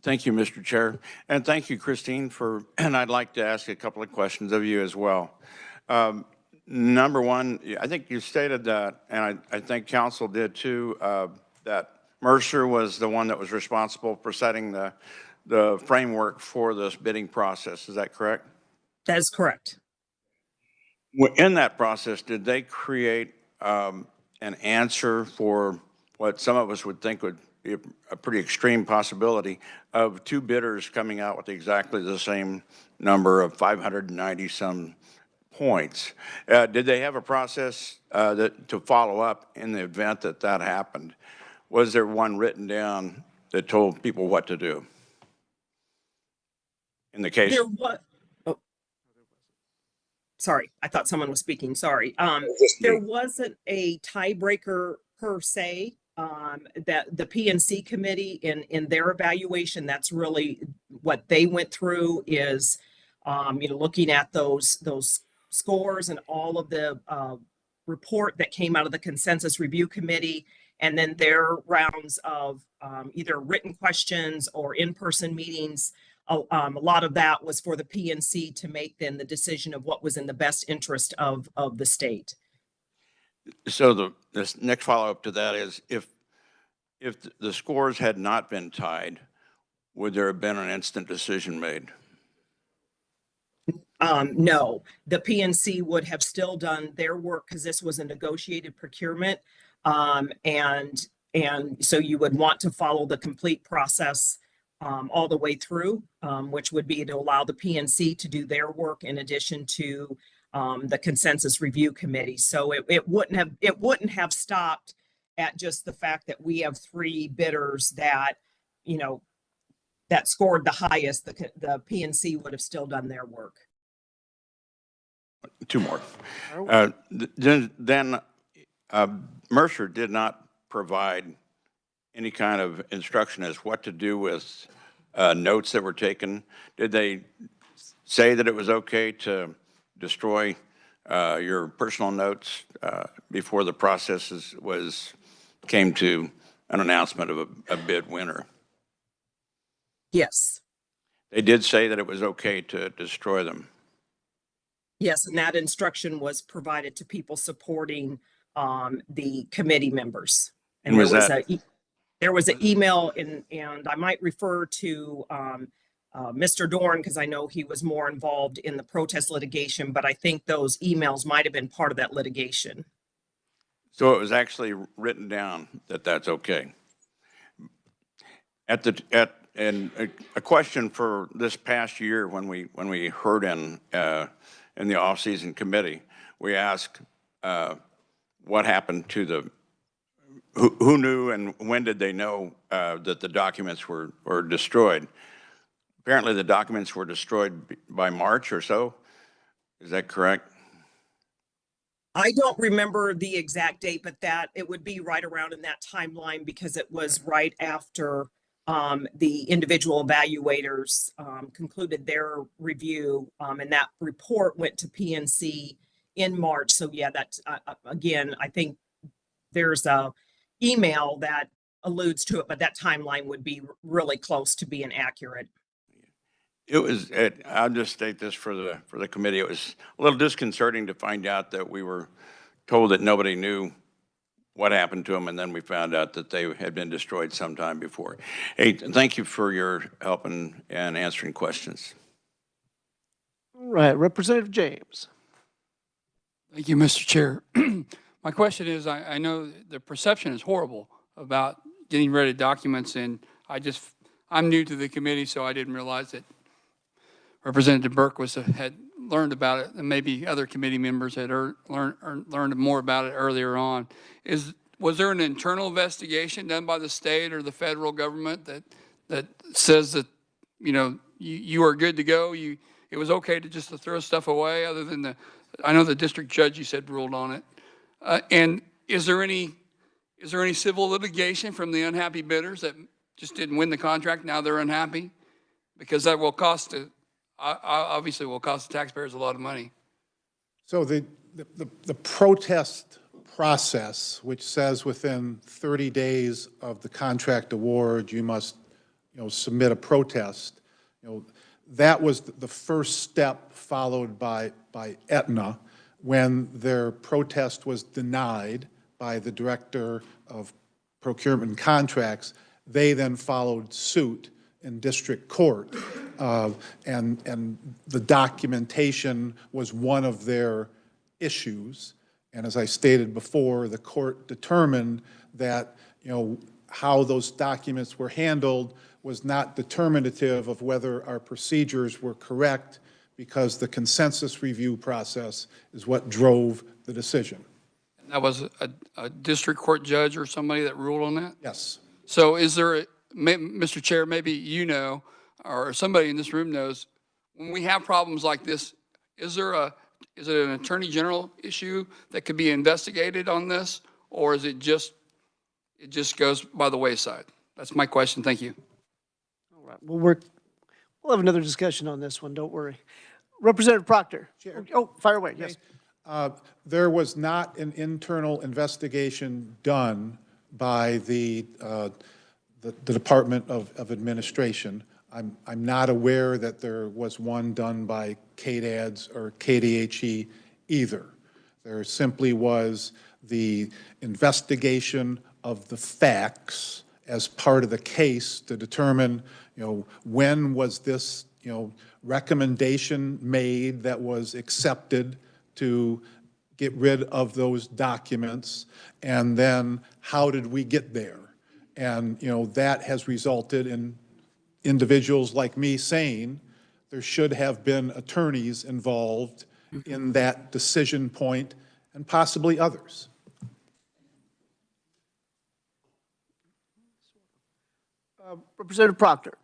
Thank you, Mr. Chair. And thank you, Christine, and I'd like to ask a couple of questions of you as well. Number one, I think you stated that, and I think council did too, that Mercer was the one that was responsible for setting the framework for this bidding process. Is that correct? That is correct. In that process, did they create an answer for what some of us would think would be a pretty extreme possibility of two bidders coming out with exactly the same number of 590 some points. Did they have a process to follow up in the event that that happened? Was there one written down that told people what to do? In the case? There was, oh, sorry, I thought someone was speaking, sorry. There wasn't a tiebreaker per se. That the PNC committee in their evaluation, that's really what they went through is, looking at those scores and all of the report that came out of the consensus review committee, and then their rounds of either written questions or in-person meetings. A lot of that was for the PNC to make then the decision of what was in the best interest of the state. So this next follow-up to that is, if the scores had not been tied, would there have been an instant decision made? No, the PNC would have still done their work because this was a negotiated procurement. And so you would want to follow the complete process all the way through, which would be to allow the PNC to do their work in addition to the consensus review committee. So it wouldn't have stopped at just the fact that we have 3 bidders that, that scored the highest. The PNC would have still done their work. 2 more. Then Mercer did not provide any kind of instruction as what to do with notes that were taken. Did they say that it was okay to destroy your personal notes before the process came to an announcement of a bid winner? Yes. They did say that it was okay to destroy them. Yes, and that instruction was provided to people supporting the committee members. And there was an email, and I might refer to Mr. Dorn because I know he was more involved in the protest litigation, but I think those emails might have been part of that litigation. So it was actually written down that that's okay. And a question for this past year when we heard in the off-season committee, we asked what happened to who knew and when did they know that the documents were destroyed? Apparently the documents were destroyed by March or so. Is that correct? I don't remember the exact date, but that it would be right around in that timeline because it was right after the individual evaluators concluded their review, and that report went to PNC in March. So yeah, that's again, I think there's a email that alludes to it, but that timeline would be really close to being accurate. I'll just state this for the committee. It was a little disconcerting to find out that we were told that nobody knew what happened to them, and then we found out that they had been destroyed sometime before. Hey, thank you for your help and answering questions. All right, Representative James. Thank you, Mr. Chair. My question is, I know the perception is horrible about getting rid of documents, and I'm new to the committee, so I didn't realize that Representative Burke had learned about it, and maybe other committee members had learned more about it earlier on. Was there an internal investigation done by the state or the federal government that says that you are good to go? It was okay to just throw stuff away, other than I know the district judge you said ruled on it. And is there any civil litigation from the unhappy bidders that just didn't win the contract? Now they're unhappy, because that will obviously will cost the taxpayers a lot of money. So the protest process, which says within 30 days of the contract award, you must, submit a protest, that was the first step followed by Aetna when their protest was denied by the Director of Procurement and Contracts. They then followed suit in district court, and the documentation was one of their issues. And as I stated before, the court determined that how those documents were handled was not determinative of whether our procedures were correct, because the consensus review process is what drove the decision. That was a district court judge or somebody that ruled on that? Yes. So is there, Mr. Chair, maybe you know, or somebody in this room knows, when we have problems like this, is it an attorney general issue that could be investigated on this? Or is it just goes by the wayside? That's my question. Thank you. All right, we'll have another discussion on this one, don't worry. Representative Proctor. Oh, fire away, yes. There was not an internal investigation done by the Department of Administration. I'm not aware that there was one done by KDADS or KDHE either. There simply was the investigation of the facts as part of the case to determine, when was this, recommendation made that was accepted to get rid of those documents, and then how did we get there? And, that has resulted in individuals like me saying there should have been attorneys involved in that decision point and possibly others. Representative Proctor.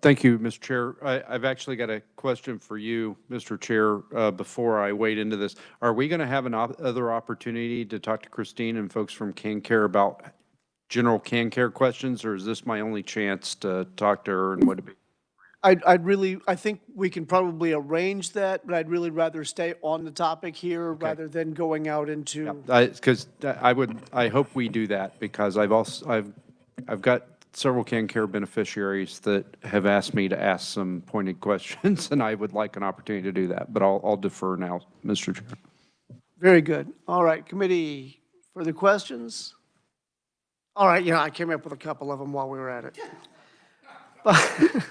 Thank you, Mr. Chair. I've actually got a question for you, Mr. Chair, before I wade into this. Are we going to have another opportunity to talk to Christine and folks from CanCare about general CanCare questions, or is this my only chance to talk to her, and would it be? I think we can probably arrange that, but I'd really rather stay on the topic here rather than going out into. Because I hope we do that, because I've got several CanCare beneficiaries that have asked me to ask some pointed questions, and I would like an opportunity to do that, but I'll defer now, Mr. Chair. Very good. All right, committee, further questions? All right, I came up with a couple of them while we were at it. But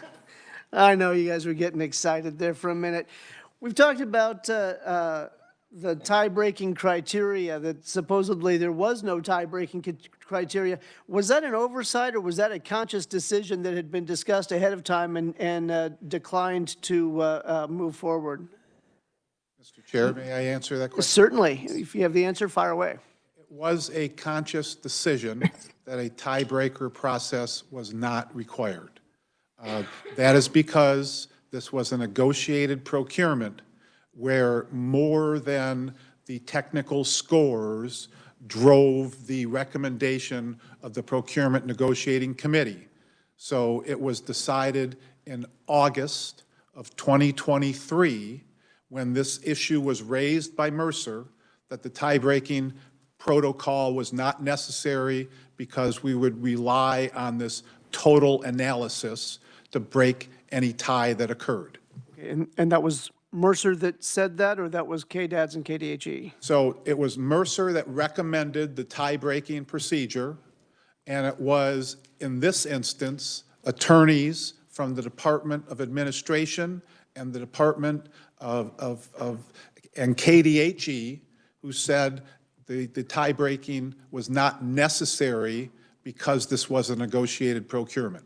I know you guys were getting excited there for a minute. We've talked about the tie-breaking criteria, that supposedly there was no tie-breaking criteria. Was that an oversight, or was that a conscious decision that had been discussed ahead of time and declined to move forward? Mr. Chair, may I answer that question? Certainly. If you have the answer, fire away. It was a conscious decision that a tiebreaker process was not required. That is because this was a negotiated procurement where more than the technical scores drove the recommendation of the Procurement Negotiating Committee. So it was decided in August of 2023, when this issue was raised by Mercer, that the tie-breaking protocol was not necessary because we would rely on this total analysis to break any tie that occurred. Okay, and that was Mercer that said that, or that was KDADS and KDHE? So it was Mercer that recommended the tie-breaking procedure, and it was, in this instance, attorneys from the Department of Administration and the Department and KDHE who said the tie-breaking was not necessary because this was a negotiated procurement.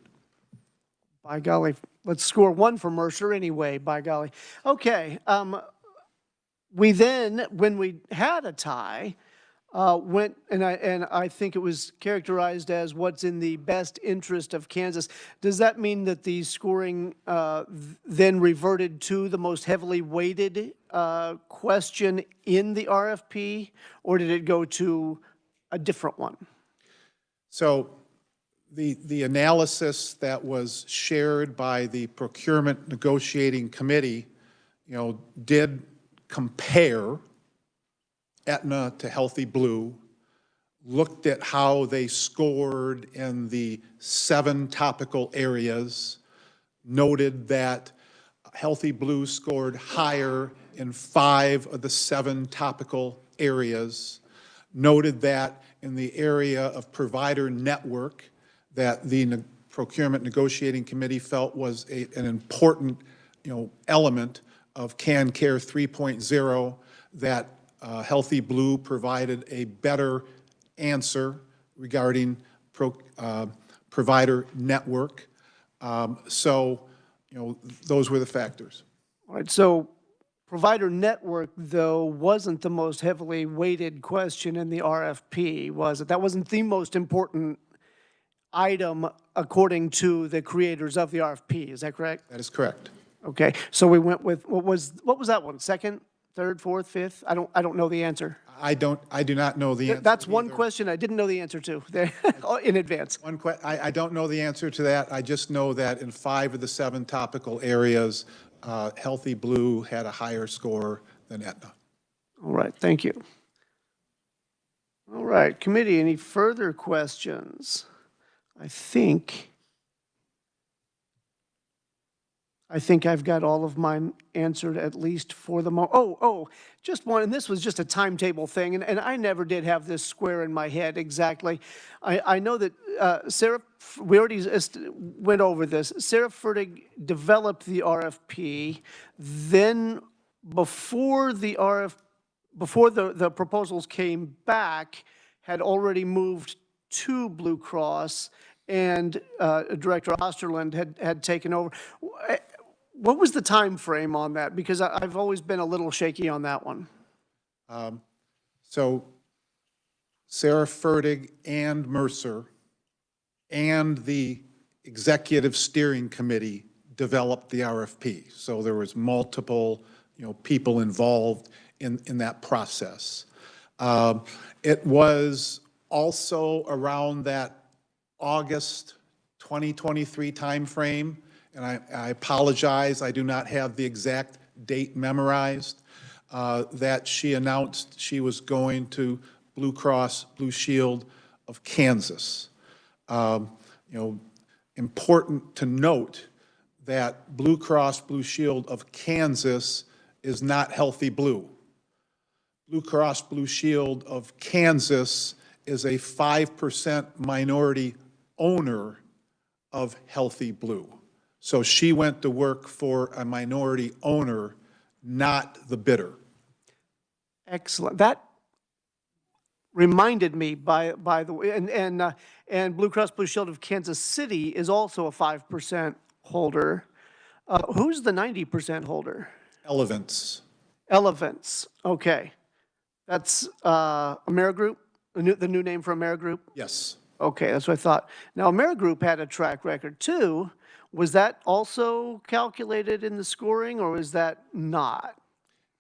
By golly, let's score one for Mercer anyway, by golly. Okay, we then, when we had a tie, went, and I think it was characterized as what's in the best interest of Kansas. Does that mean that the scoring then reverted to the most heavily weighted question in the RFP, or did it go to a different one? So the analysis that was shared by the Procurement Negotiating Committee, did compare Aetna to Healthy Blue, looked at how they scored in the 7 topical areas, noted that Healthy Blue scored higher in 5 of the 7 topical areas, noted that in the area of provider network, that the Procurement Negotiating Committee felt was an important, element of CanCare 3.0, that Healthy Blue provided a better answer regarding provider network. So, those were the factors. All right, so provider network, though, wasn't the most heavily weighted question in the RFP, was it? That wasn't the most important item according to the creators of the RFP, is that correct? That is correct. Okay, so we went with, what was that one? Second, third, fourth, fifth? I don't know the answer. I do not know the answer. That's one either. question I didn't know the answer to there in advance. I don't know the answer to that. I just know that in 5 of the 7 topical areas, Healthy Blue had a higher score than Aetna. All right, thank you. All right, committee, any further questions? I think I've got all of mine answered, at least for the just one, and this was just a timetable thing, and I never did have this square in my head exactly. I know that Sarah, we already went over this. Sarah Fertig developed the RFP, then before the proposals came back, had already moved to Blue Cross, and Director Osterland had taken over. What was the time frame on that? Because I've always been a little shaky on that one. So Sarah Fertig and Mercer and the Executive Steering Committee developed the RFP. So there was multiple, people involved in that process. It was also around that August 2023 timeframe, and I apologize, I do not have the exact date memorized, that she announced she was going to Blue Cross Blue Shield of Kansas. Important to note that Blue Cross Blue Shield of Kansas is not Healthy Blue. Blue Cross Blue Shield of Kansas is a 5% minority owner of Healthy Blue. So she went to work for a minority owner, not the bidder. Excellent. That reminded me, by the way, and Blue Cross Blue Shield of Kansas City is also a 5% holder. Who's the 90% holder? Elevance. Elevance. Okay. That's AmeriGroup, the new name for AmeriGroup? Yes. Okay, that's what I thought. Now, AmeriGroup had a track record too. Was that also calculated in the scoring, or was that not?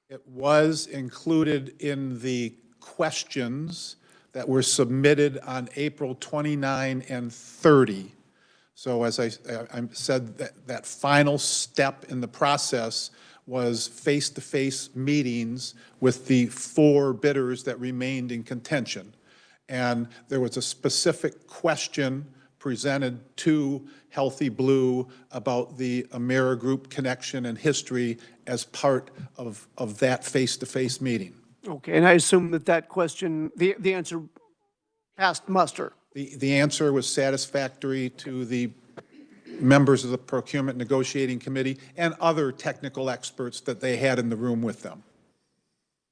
It was included in the questions that were submitted on April 29 and 30. So as I said, that final step in the process was face-to-face meetings with the 4 bidders that remained in contention. And there was a specific question presented to Healthy Blue about the AmeriGroup connection and history as part of that face-to-face meeting. Okay, and I assume that question, the answer passed muster. The answer was satisfactory to the members of the Procurement Negotiating Committee and other technical experts that they had in the room with them.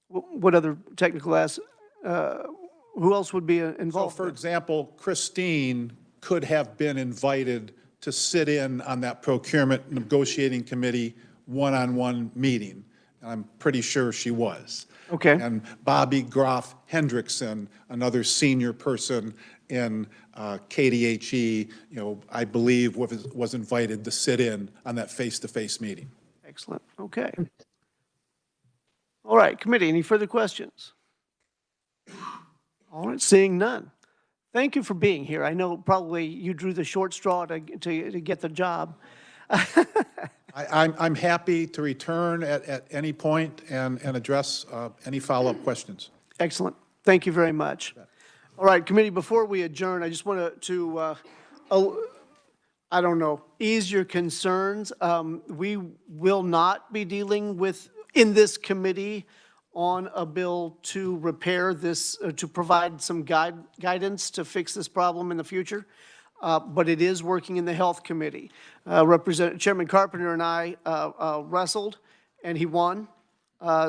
What other technical who else would be So, involved? for example, Christine could have been invited to sit in on that Procurement Negotiating Committee one-on-one meeting. And I'm pretty sure she was. Okay. And Bobby Groff Hendrickson, another senior person in KDHE, I believe was invited to sit in on that face-to-face meeting. Excellent, okay. All right, committee, any further questions? All right, seeing none. Thank you for being here. I know probably you drew the short straw to get the job. I'm happy to return at any point and address any follow-up questions. Excellent. Thank you very much. All right, committee, before we adjourn, I just want to I don't know, ease your concerns. We will not be dealing with, in this committee, on a bill to repair this, to provide some guidance to fix this problem in the future. But it is working in the Health Committee. Chairman Carpenter and I wrestled, and he won.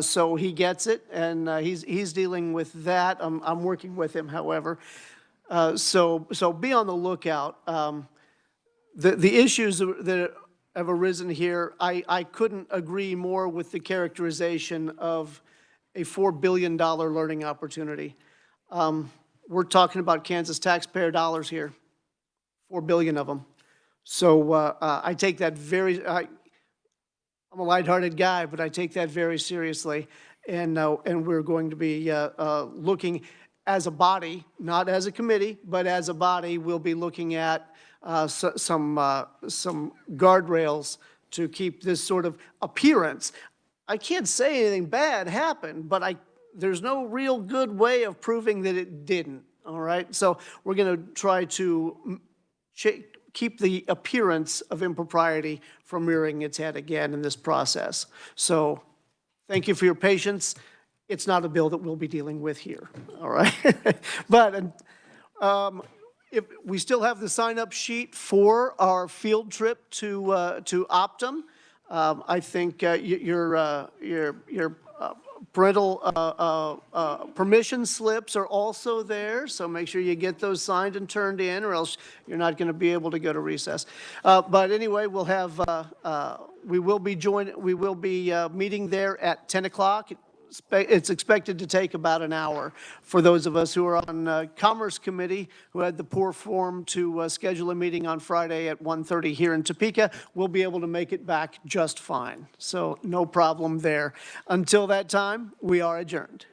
So he gets it, and he's dealing with that. I'm working with him, however. So be on the lookout. The issues that have arisen here, I couldn't agree more with the characterization of a $4 billion learning opportunity. We're talking about Kansas taxpayer dollars here, 4 billion of them. So I take that I'm a lighthearted guy, but I take that very seriously. And we're going to be looking as a body, not as a committee, but as a body, we'll be looking at some guardrails to keep this sort of appearance. I can't say anything bad happened, but there's no real good way of proving that it didn't, all right? So we're going to try to keep the appearance of impropriety from rearing its head again in this process. So thank you for your patience. It's not a bill that we'll be dealing with here, all right? But if we still have the sign-up sheet for our field trip to Optum. I think your parental permission slips are also there, so make sure you get those signed and turned in, or else you're not going to be able to go to recess. But anyway, we'll have we will be meeting there at 10 o'clock. It's expected to take about an hour. For those of us who are on Commerce Committee, who had the poor form to schedule a meeting on Friday at 1:30 here in Topeka, we'll be able to make it back just fine. So no problem there. Until that time, we are adjourned.